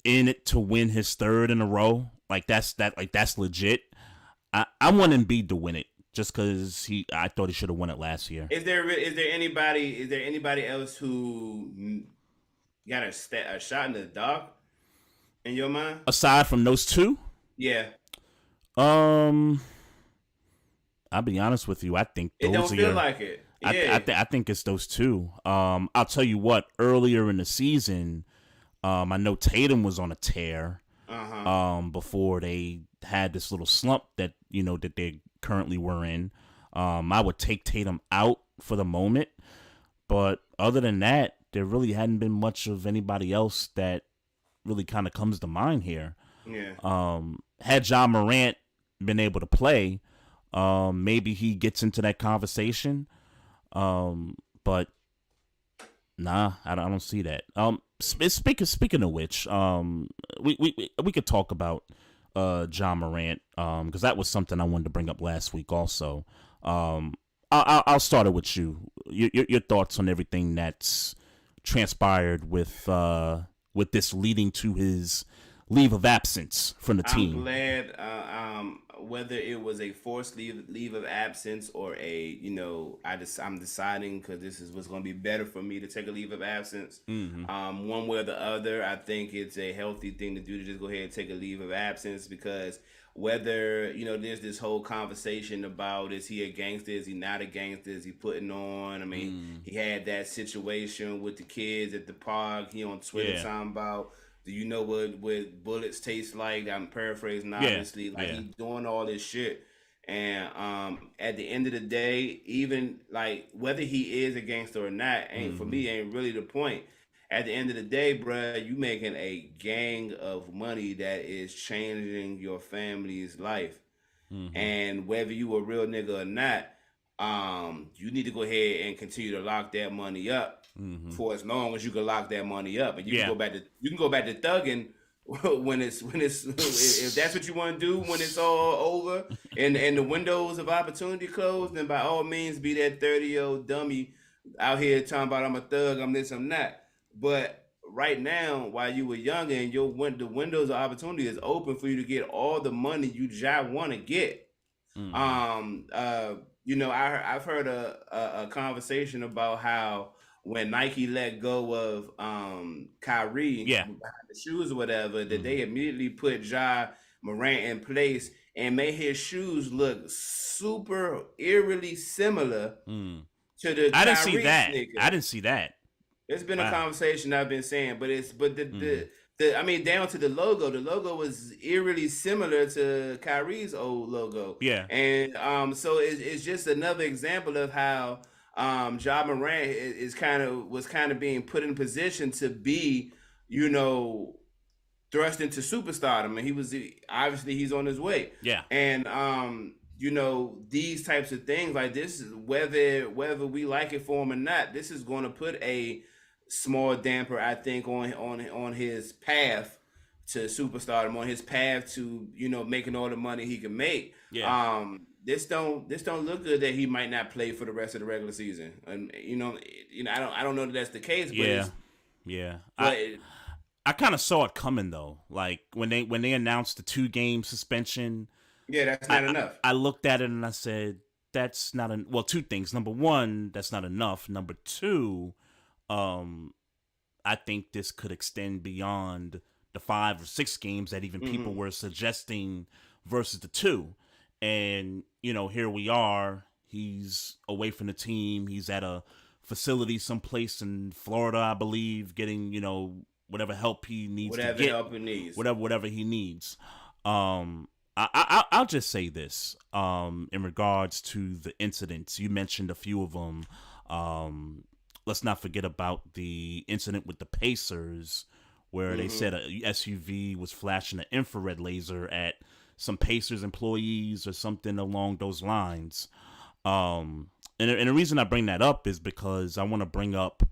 in it to win his 3rd in a row. That's legit. I want Embiid to win it just because I thought he should have won it last year. Is there anybody else who got a shot in the dark in your mind aside from those 2? Yeah. I'll be honest with you. I think those it don't feel like it. Yeah. I think it's those 2. I'll tell you what. Earlier in the season, I know Tatum was on a tear. Before they had this little slump that they currently were in. I would take Tatum out for the moment, but other than that, there really hadn't been much of anybody else that really kind of comes to mind here. Yeah. Had Ja Morant been able to play, maybe he gets into that conversation. But nah, I don't see that. Speaking of which, we could talk about Ja Morant, because that was something I wanted to bring up last week also. I'll start it with you. Your thoughts on everything that's transpired with this leading to his leave of absence from the team. I'm glad, whether it was a forced leave of absence or I'm deciding because this is what's going to be better for me to take a leave of absence. Mm-hmm. One way or the other, I think it's a healthy thing to do to just go ahead and take a leave of absence because whether, there's this whole conversation about is he a gangster, is he not a gangster, is he putting on? I mean, he had that situation with the kids at the park. He on Twitter talking about, do you know what bullets taste like? I'm paraphrasing, obviously. He's doing all this shit. And at the end of the day, even like whether he is a gangster or not, for me ain't really the point. At the end of the day, bruh, you making a gang of money that is changing your family's life. Mm-hmm. And whether you a real nigga or not, you need to go ahead and continue to lock that money up for as long as you can lock that money up, and you can go back to thugging when it's if that's what you want to do when it's all over and the windows of opportunity closed. Then by all means, be that 30-year-old dummy out here talking about I'm a thug, I'm this, I'm not. But right now, while you were younger and the windows of opportunity is open for you to get all the money you just want to get. I've heard a conversation about how when Nike let go of Kyrie behind the shoes or whatever, that they immediately put Ja Morant in place and made his shoes look super eerily similar to the I didn't Kyrie see that. sneakers. I didn't see that. It's been a conversation I've been saying, but down to the logo. The logo was eerily similar to Kyrie's old logo. Yeah. And so it's just another example of how Ja Morant was kind of being put in position to be, thrust into superstardom, and obviously he's on his way. Yeah. And these types of things like this, whether we like it for him or not, this is going to put a small damper, I think, on his path to superstardom, on his path to making all the money he can make. Yeah. this don't look good that he might not play for the rest of the regular season. And I don't know that that's the case, but Yeah, yeah. but I kind of saw it coming though. Like when they announced the 2-game suspension, yeah, that's not enough. I looked at it and I said, that's not well, two things. Number one, that's not enough. Number two, I think this could extend beyond the 5 or 6 games that even people were suggesting versus the 2. And, here we are. He's away from the team. He's at a facility someplace in Florida, I believe, getting, whatever help he needs Whatever to get. help he needs. Whatever he needs. I'll just say this in regards to the incidents. You mentioned a few of them. Let's not forget about the incident with the Pacers where they said a SUV was flashing an infrared laser at some Pacers employees or something along those lines. And the reason I bring that up is because I want to bring up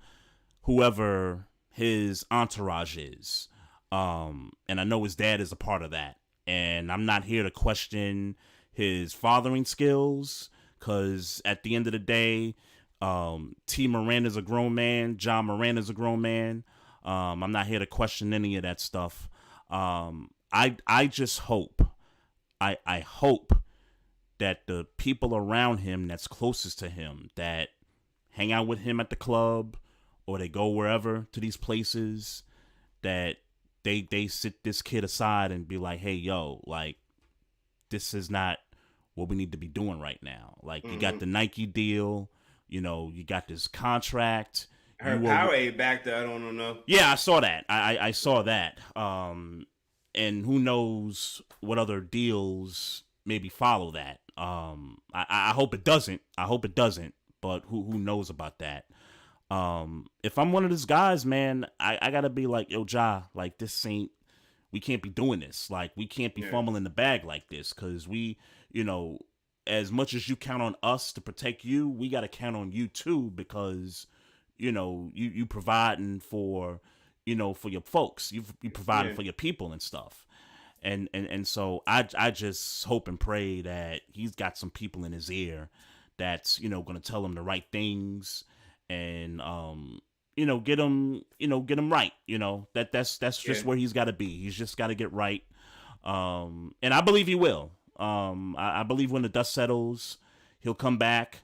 whoever his entourage is. And I know his dad is a part of that. And I'm not here to question his fathering skills, because at the end of the day, T. Morant is a grown man. John Morant is a grown man. I'm not here to question any of that stuff. I just hope, I hope that the people around him that's closest to him, that hang out with him at the club or they go wherever to these places, that they sit this kid aside and be like, hey, yo, like, this is not what we need to be doing right now. Like, you got the Nike deal, you got this contract. Her Powerade back there, I don't know. Yeah, I saw that. I saw that. And who knows what other deals maybe follow that. I hope it doesn't. But who knows about that? If I'm one of those guys, man, I gotta be like, yo, Ja, like, we can't be doing this. Like, we can't be fumbling the bag like this, because we, as much as you count on us to protect you, we gotta count on you too, because, you providing for, for your folks, you providing for your people and stuff. And so I just hope and pray that he's got some people in his ear that's, gonna tell him the right things, and get him right. That's just where he's got to be. He's just got to get right, and I believe he will. I believe when the dust settles, he'll come back.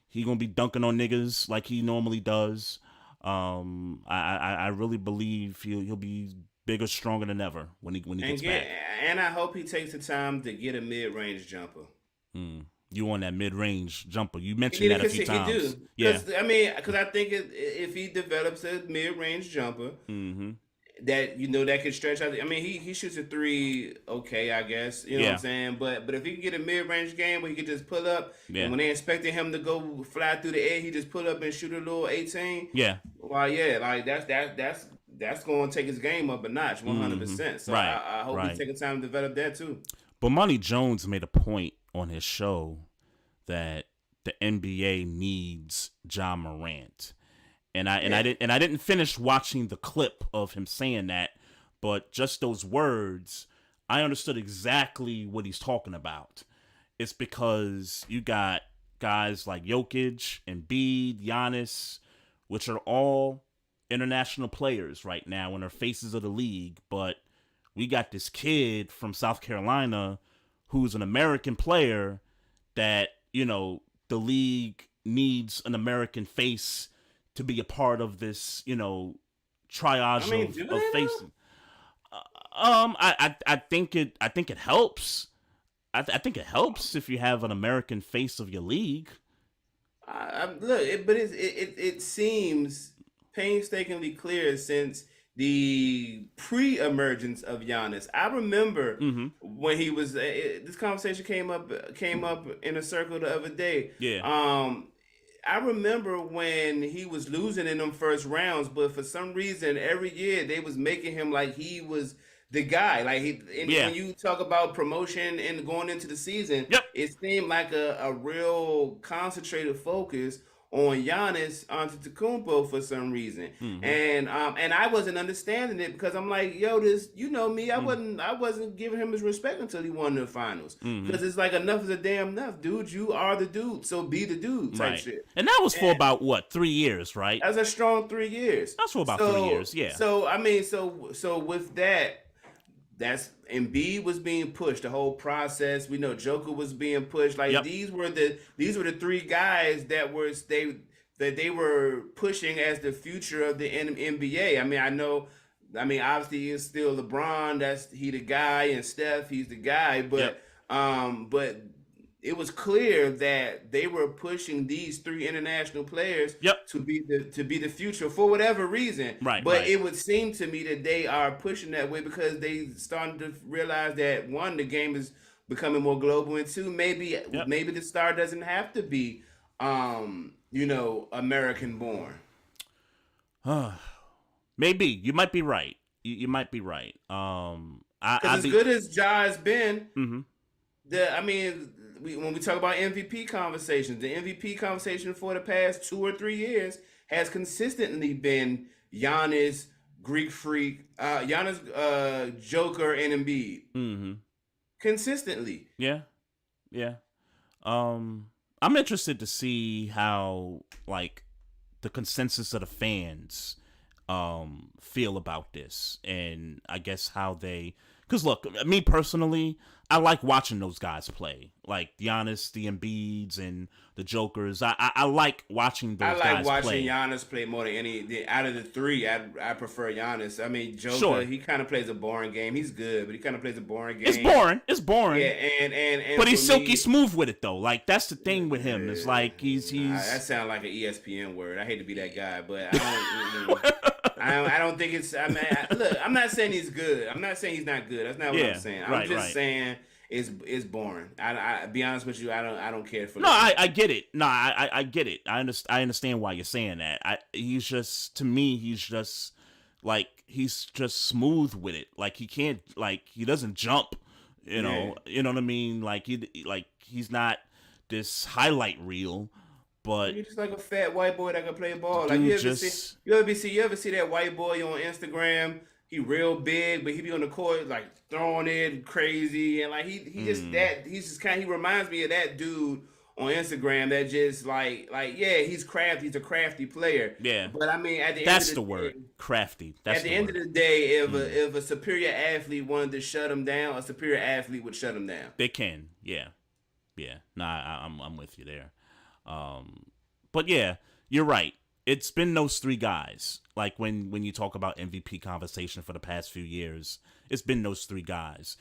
He gonna be dunking on niggas like he normally does. I really believe he'll be bigger, stronger than ever when he gets back. And I hope he takes the time to get a mid-range jumper. You on that mid-range jumper? You mentioned that a few times. Yeah, because I think if he develops a mid-range jumper, that that can stretch out. I mean, he shoots a 3, okay, I guess. You know what I'm saying? But if he can get a mid-range game where he can just pull up, and when they expected him to go fly through the air, he just pull up and shoot a little 18. Yeah. Well, yeah, like that's going to take his game up a notch, 100%. So I hope he's taking time to develop that too. But Monty Jones made a point on his show that the NBA needs Ja Morant. And I didn't finish watching the clip of him saying that, but just those words, I understood exactly what he's talking about. It's because you got guys like Jokic, Embiid, Giannis, which are all international players right now and are faces of the league, but we got this kid from South Carolina who's an American player that, the league needs an American face to be a part of this, triage of faces. I think it helps. I think it helps if you have an American face of your league. It seems painstakingly clear since the pre-emergence of Giannis. I remember when he was. This conversation came up in a circle the other day. Yeah. I remember when he was losing in them first rounds, but for some reason, every year they was making him like he was the guy. Like when you talk about promotion and going into the season, it seemed like a real concentrated focus on Giannis Antetokounmpo for some reason, and I wasn't understanding it because I'm like, yo, this, you know me, I wasn't giving him his respect until he won the finals because it's like enough is a damn enough, dude. You are the dude, so be the dude type shit. And that was for about what, 3 years, right? That was a strong 3 years. That's for about 3 years, yeah. So I mean, so with that. That's Embiid was being pushed the whole process. We know Joker was being pushed. Like these were the 3 guys that they were pushing as the future of the NBA. I mean obviously it's still LeBron. That's he the guy, and Steph, he's the guy. But but it was clear that they were pushing these 3 international players to be the future for whatever reason. But it would seem to me that they are pushing that way because they starting to realize that, one, the game is becoming more global, and 2, maybe the star doesn't have to be American born. Maybe you might be right. You might be right. As good as Ja has been, when we talk about MVP conversations, the MVP conversation for the past 2 or 3 years has consistently been Giannis, Greek Freak, Giannis, Joker, and Embiid. Consistently. Yeah. I'm interested to see how the consensus of the fans feel about this, and I guess how they. Because look, me personally, I like watching those guys play, like Giannis, the Embiids, and the Jokers. I like watching those guys play. I like watching Giannis play more than any out of the 3. I prefer Giannis. I mean, Joker, he kind of plays a boring game. He's good, but he kind of plays a boring game. It's boring. Yeah, and but he's silky smooth with it though. Like that's the thing with him. It's like he's. That sounds like an ESPN word. I hate to be that guy, but I don't. I don't think it's. I mean, look, I'm not saying he's good. I'm not saying he's not good. That's not what I'm saying. I'm just saying it's boring. I be honest with you. I don't care for. No, I get it. No, I get it. I understand why you're saying that. He's just, to me, he's just smooth with it. Like he can't, he doesn't jump. You know what I mean. Like he's not this highlight reel. But you're just like a fat white boy that can play ball. Like you ever see that white boy on Instagram? He real big, but he be on the court like throwing it crazy, and like he reminds me of that dude on Instagram that just he's crafty. He's a crafty player. Yeah. But I mean, at the end of the word, day, crafty. At the end of the day, if a superior athlete wanted to shut him down, a superior athlete would shut him down. They can. Yeah. Nah, I'm with you there. But yeah, you're right. It's been those 3 guys. Like when you talk about MVP conversation for the past few years, it's been those 3 guys.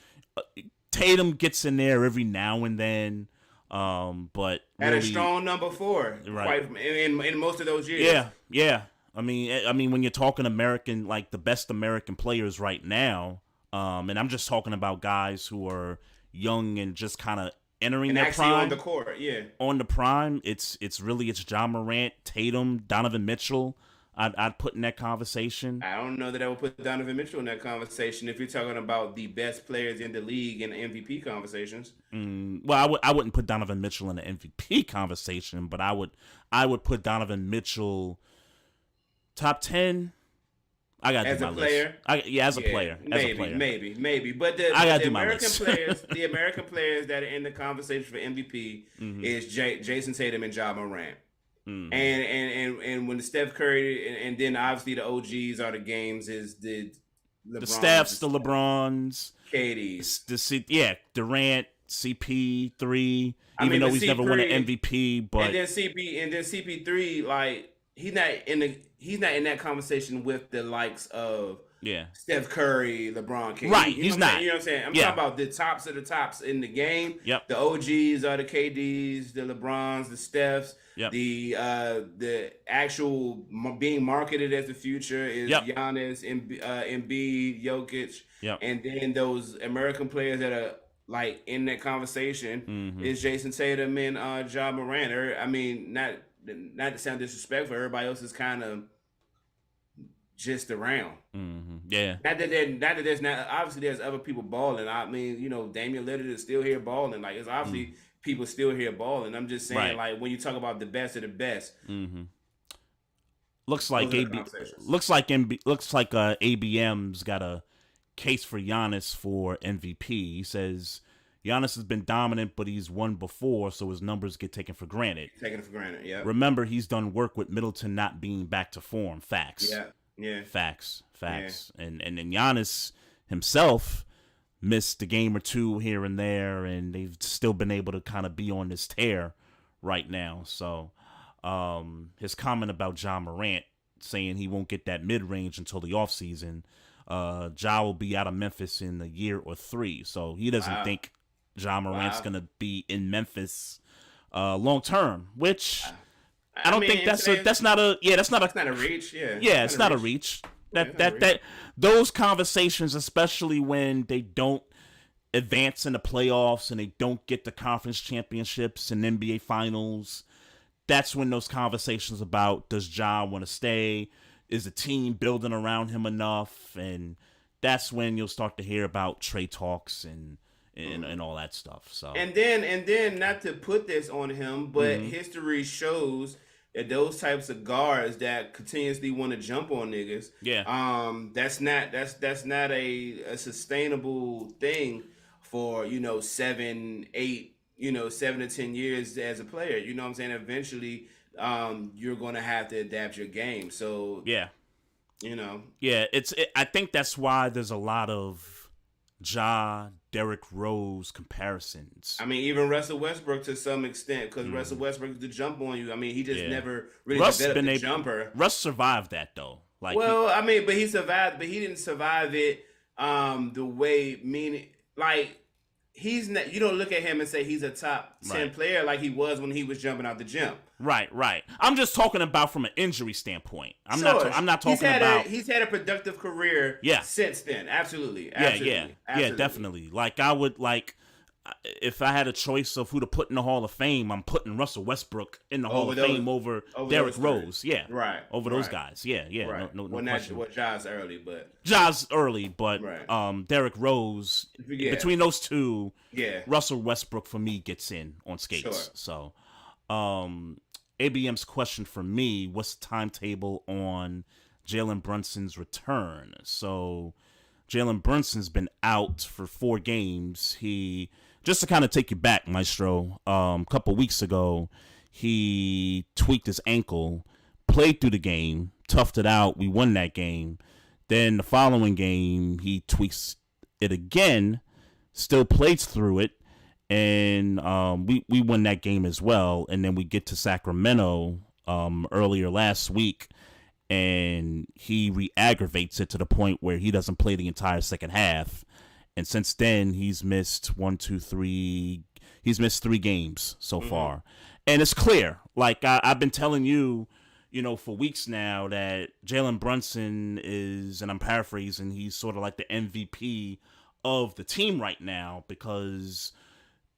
Tatum gets in there every now and then, but at a strong number 4, right? In most of those years. Yeah. I mean, when you're talking American, like the best American players right now, and I'm just talking about guys who are young and just kind of entering their prime on the court, on the prime. It's Ja Morant, Tatum, Donovan Mitchell. I'd put in that conversation. I don't know that I would put Donovan Mitchell in that conversation if you're talking about the best players in the league in MVP conversations. Well, I wouldn't put Donovan Mitchell in the MVP conversation, but I would put Donovan Mitchell top 10. I got to do my player. List. As a player. Maybe. But the American players that are in the conversation for MVP is Jason Tatum and Ja Morant. And when the Steph Curry and then obviously the OGs are the games is the Stephs, the LeBrons, KDs, Durant, CP3. Even though he's never won an MVP, but and then CP3 like he's not in that conversation with the likes of Steph Curry, LeBron, KD. Right, he's not. You know what I'm saying? I'm talking about the tops of the tops in the game. Yep. The OGs are the KDs, the LeBrons, the Stephs. Yep. The actual being marketed as the future is Giannis, Embiid, Jokic. Yep. And then those American players that are like in that conversation is Jason Tatum and Ja Morant. I mean, not to sound disrespectful, everybody else is kind of just around. Yeah. Not that there's not obviously there's other people balling. I mean, Damian Lillard is still here balling. Like it's obviously people still here balling. I'm just saying, Right. like when you talk about the best of the best, Looks like those are the AB. conversations. Looks like ABM's got a case for Giannis for MVP. He says Giannis has been dominant, but he's won before, so his numbers get taken for granted. Taking it for granted, yeah. Remember, he's done work with Middleton not being back to form. Facts. Yeah. Facts. And then Giannis himself missed a game or two here and there, and they've still been able to kind of be on this tear right now. So his comment about Ja Morant saying he won't get that mid-range until the offseason, Ja will be out of Memphis in a year or 3. So he doesn't think Ja Morant's going to be in Memphis long term, which I don't think that's not a reach. Yeah, it's not a reach. That those conversations, especially when they don't advance in the playoffs and they don't get the conference championships and NBA finals, that's when those conversations about does Ja want to stay, is the team building around him enough, and that's when you'll start to hear about Trey talks and all that stuff. So and then not to put this on him, but history shows that those types of guards that continuously want to jump on niggas, that's not a sustainable thing for 7, 8, 7 to 10 years as a player. You know what I'm saying? Eventually, you're gonna have to adapt your game. So I think that's why there's a lot of Ja, Derrick Rose comparisons. I mean, even Russell Westbrook to some extent, because Russell Westbrook is to jump on you. I mean, he just never really developed the jumper. Russ survived that though. But he survived, but he didn't survive it the way he's not. You don't look at him and say he's a top 10 player like he was when he was jumping out the gym. Right. I'm just talking about from an injury standpoint. I'm not talking about. He's had a productive career. Since then, absolutely. Yeah, definitely. Like I would if I had a choice of who to put in the Hall of Fame, I'm putting Russell Westbrook in the Hall of Fame over Derrick Rose. Yeah, over those guys. Yeah. Right. No question. Ja's early, but Derrick Rose. Between those two, Russell Westbrook for me gets in on skates. Sure. So, ABM's question for me: what's the timetable on Jalen Brunson's return? So, Jalen Brunson's been out for 4 games. Just to kind of take you back, Maestro, a couple weeks ago, he tweaked his ankle, played through the game, toughed it out. We won that game. Then the following game, he tweaks it again, still plays through it, and we won that game as well. And then we get to Sacramento earlier last week, and he re-aggravates it to the point where he doesn't play the entire second half. And since then, he's missed 3 games so far. And it's clear, like I've been telling you, for weeks now, that Jalen Brunson is, and I'm paraphrasing, he's sort of like the MVP of the team right now because,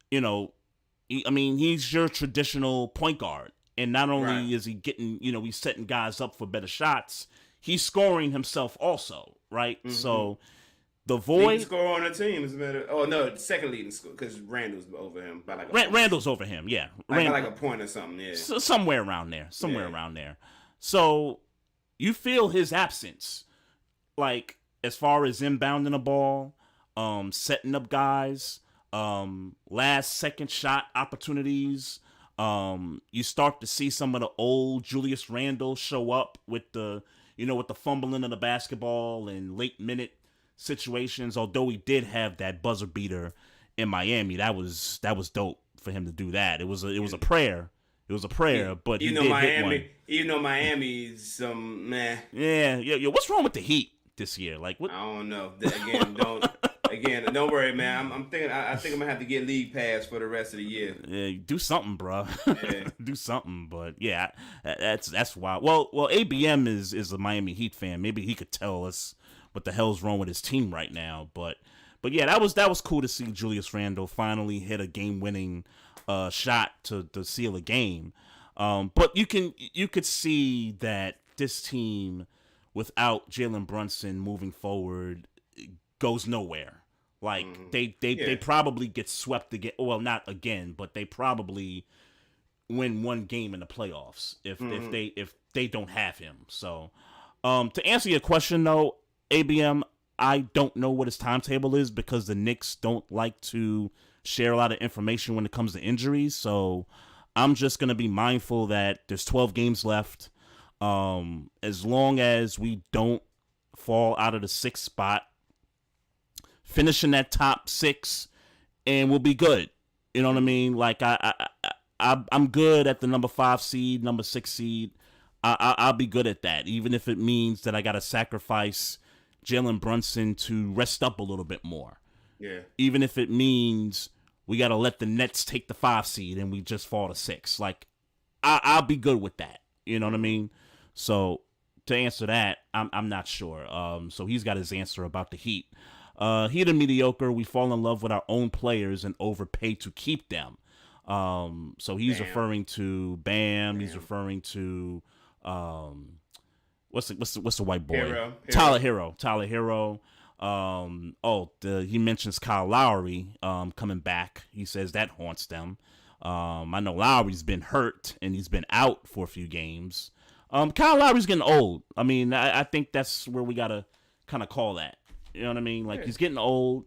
he's your traditional point guard. And not only is he getting, he's setting guys up for better shots, he's scoring himself also, right? So the void. Leading scorer on the team is better. Oh no, second leading score because Randall's over him by Randall's over him, yeah. Like a point or something, yeah. Somewhere around there. So you feel his absence, like as far as inbounding the ball, setting up guys, last second shot opportunities. You start to see some of the old Julius Randle show up with the fumbling of the basketball and late minute situations. Although he did have that buzzer beater in Miami, that was dope for him to do that. It was a prayer. It was a prayer, but he did hit one. Even though Miami's some meh. Yeah. What's wrong with the Heat this year? Like what? I don't know. Don't worry, man. I think I'm gonna have to get league pass for the rest of the year. Yeah, do something, bro. Yeah. Do something, but yeah, that's wild. Well, ABM is a Miami Heat fan. Maybe he could tell us what the hell's wrong with his team right now. But yeah, that was cool to see Julius Randle finally hit a game-winning shot to seal a game. But you could see that this team without Jalen Brunson moving forward goes nowhere. Like they probably get swept again. Well, not again, but they probably win one game in the playoffs if they don't have him. So, to answer your question though, ABM, I don't know what his timetable is because the Knicks don't like to share a lot of information when it comes to injuries. So I'm just gonna be mindful that there's 12 games left. As long as we don't fall out of the 6th spot, finish in that top 6, and we'll be good. You know what I mean? Like I'm good at the number 5 seed, number 6 seed. I'll be good at that, even if it means that I got to sacrifice Jalen Brunson to rest up a little bit more. Yeah. Even if it means we got to let the Nets take the 5 seed and we just fall to 6. Like, I'll be good with that. You know what I mean? So to answer that, I'm not sure. So he's got his answer about the Heat. Heat are mediocre. We fall in love with our own players and overpay to keep them. So he's referring to Bam. He's referring to what's the white boy? Hero. Tyler Hero. He mentions Kyle Lowry coming back. He says that haunts them. I know Lowry's been hurt and he's been out for a few games. Kyle Lowry's getting old. I mean, I think that's where we gotta kind of call that. You know what I mean? Like, he's getting old.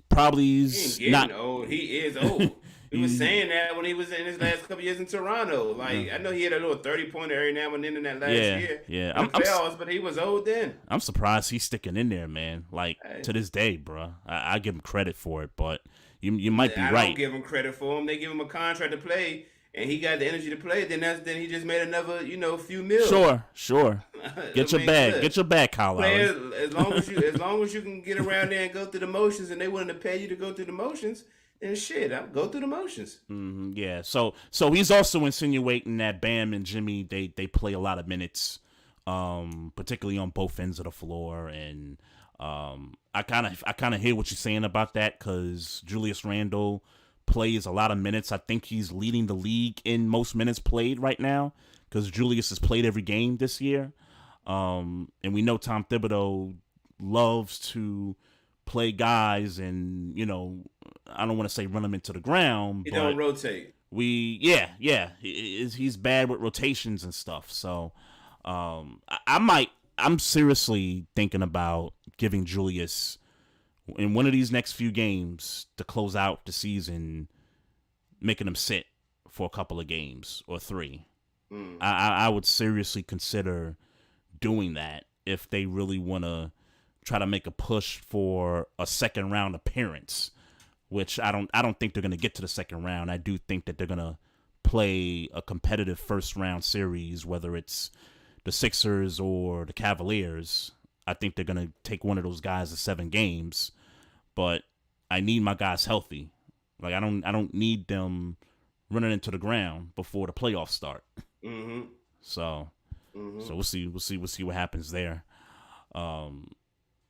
He's not old. He is old. He was saying that when he was in his last couple years in Toronto. Like, I know he had a little 30-pointer every now and then in that last year. Yeah. But he was old then. I'm surprised he's sticking in there, man. Like, to this day, bro. I give him credit for it, but you might be right. I don't give him credit for him. They give him a contract to play, and he got the energy to play. Then he just made another, few mil. Sure. Get your bag, Kyle Lowry. As long as you can get around there and go through the motions, and they willing to pay you to go through the motions. And shit, I'll go through the motions. Yeah. So he's also insinuating that Bam and Jimmy they play a lot of minutes, particularly on both ends of the floor. And I kind of hear what you're saying about that because Julius Randle plays a lot of minutes. I think he's leading the league in most minutes played right now because Julius has played every game this year. And we know Tom Thibodeau loves to play guys and I don't want to say run them into the ground. He but don't rotate. He's bad with rotations and stuff. So I'm seriously thinking about giving Julius in one of these next few games to close out the season, making him sit for a couple of games or 3. I would seriously consider doing that if they really want to try to make a push for a second round appearance, which I don't think they're going to get to the second round. I do think that they're going to play a competitive first round series, whether it's the Sixers or the Cavaliers. I think they're going to take one of those guys to 7 games, but I need my guys healthy. Like I don't need them running into the ground before the playoffs start. So we'll see what happens there.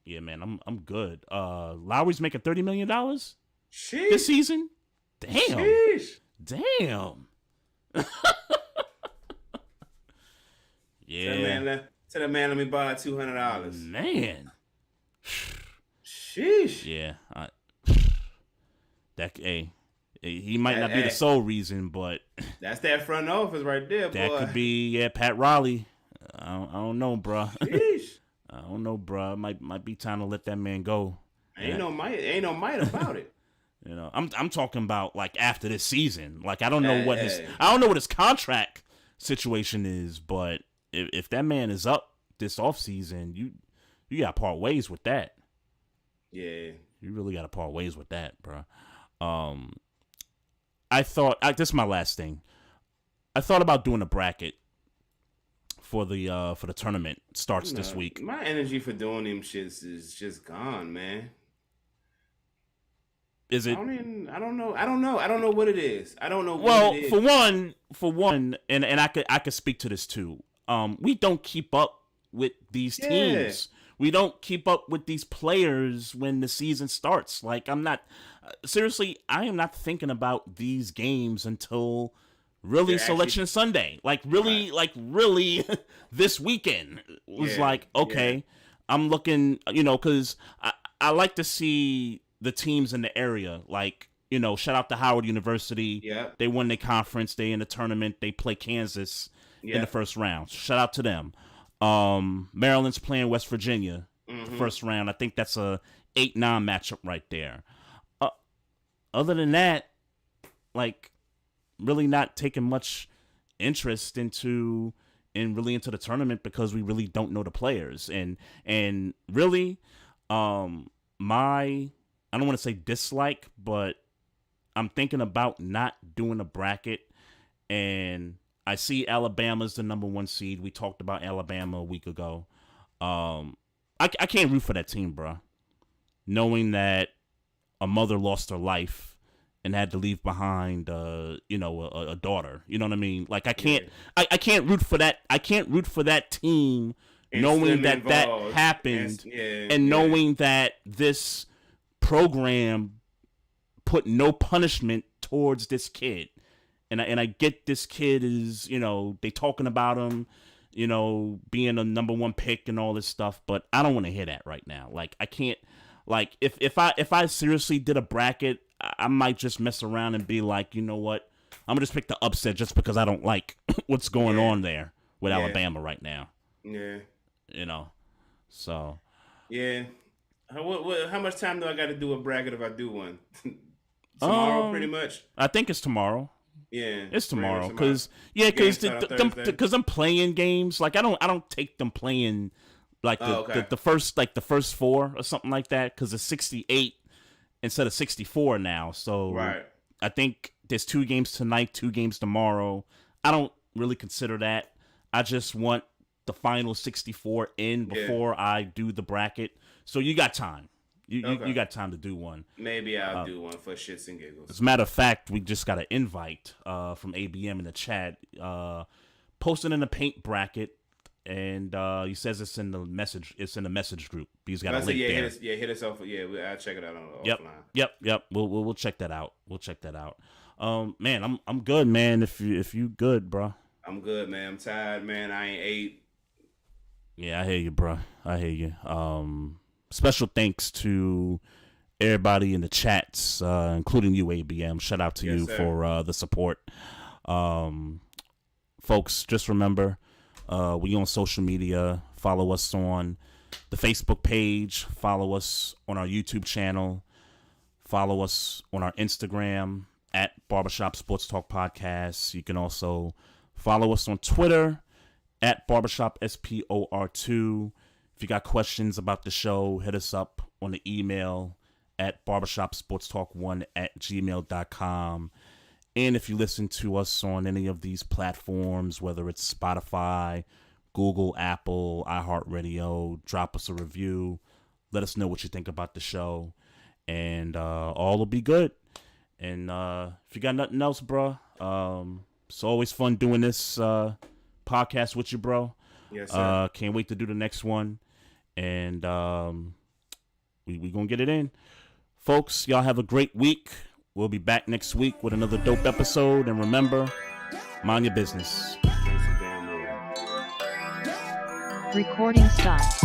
Yeah, man, I'm good. Lowry's making $30 million this season. Damn. Sheesh. Damn. Yeah. Tell the man, let me borrow $200. Man. Sheesh. Yeah. He might not be the sole reason, but that's that front office right there, boy. That could be Pat Riley. I don't know, bro. Sheesh. I don't know, bro. Might be time to let that man go. Ain't no might about it. I'm talking about like after this season. Like I don't know what his contract situation is, but if that man is up this offseason, you got to part ways with that. Yeah, you really got to part ways with that, bro. This is my last thing. I thought about doing a bracket for the tournament. Starts this week. My energy for doing them shits is just gone, man. Is it? I don't know. I don't know what it is. I don't know. Well, for one, and I could speak to this too. We don't keep up with these teams. We don't keep up with these players when the season starts. Like I'm not seriously. I am not thinking about these games until really Selection Sunday. Like really, this weekend was okay. I'm looking, because I like to see the teams in the area. Like, you know, shout out to Howard University. Yeah. They won their conference. They in the tournament. They play Kansas in the first round. Shout out to them. Maryland's playing West Virginia first round. I think that's a 8-9 matchup right there. Other than that, like, really not taking much interest into the tournament because we really don't know the players. And really, I don't want to say dislike, but I'm thinking about not doing a bracket. And I see Alabama's the number 1 seed. We talked about Alabama a week ago. I can't root for that team, bro. Knowing that a mother lost her life and had to leave behind, a daughter. You know what I mean? Like, I can't root for that. I can't root for that team, knowing that happened, and knowing that this program put no punishment towards this kid. And I get this kid is, you know, they talking about him, you know, being a number 1 pick and all this stuff, but I don't want to hear that right now. Like, I can't. Like, if I seriously did a bracket, I might just mess around and be like, you know what, I'm gonna just pick the upset just because I don't like what's going on there with Alabama right now. Yeah. You know, so. Yeah. How much time do I got to do a bracket if I do one? Tomorrow, pretty much. I think it's tomorrow. Yeah, it's tomorrow because I'm playing games. Like, I don't take them playing like the first 4 or something like that, because it's 68 instead of 64 now. So right. I think there's 2 games tonight, 2 games tomorrow. I don't really consider that. I just want the final 64 in before I do the bracket. So you got time. You got time to do one. Maybe I'll do one for shits and giggles. As a matter of fact, we just got an invite from ABM in the chat, posting in the paint bracket, and he says it's in the message. It's in the message group. He's got a link there. Hit us off. Yeah, I'll check it out offline. Yep. We'll check that out. Man, I'm good, man. If you good, bro. I'm good, man. I'm tired, man. I ain't ate. Yeah, I hear you, bro. I hear you. Special thanks to everybody in the chats, including you, ABM. Shout out to you for the support. Folks, just remember, we on social media. Follow us on the Facebook page. Follow us on our YouTube channel. Follow us on our Instagram at Barbershop Sports Talk Podcast. You can also follow us on Twitter at Barbershop SPOR2. If you got questions about the show, hit us up on the email at barbershopsportstalk1@gmail.com. And if you listen to us on any of these platforms, whether it's Spotify, Google, Apple, iHeartRadio, drop us a review. Let us know what you think about the show. And all will be good. And if you got nothing else, bro, it's always fun doing this podcast with you, bro. Yes, sir. Can't wait to do the next one. And we gonna get it in. Folks, y'all have a great week. We'll be back next week with another dope episode. And remember, mind your business. Recording stopped.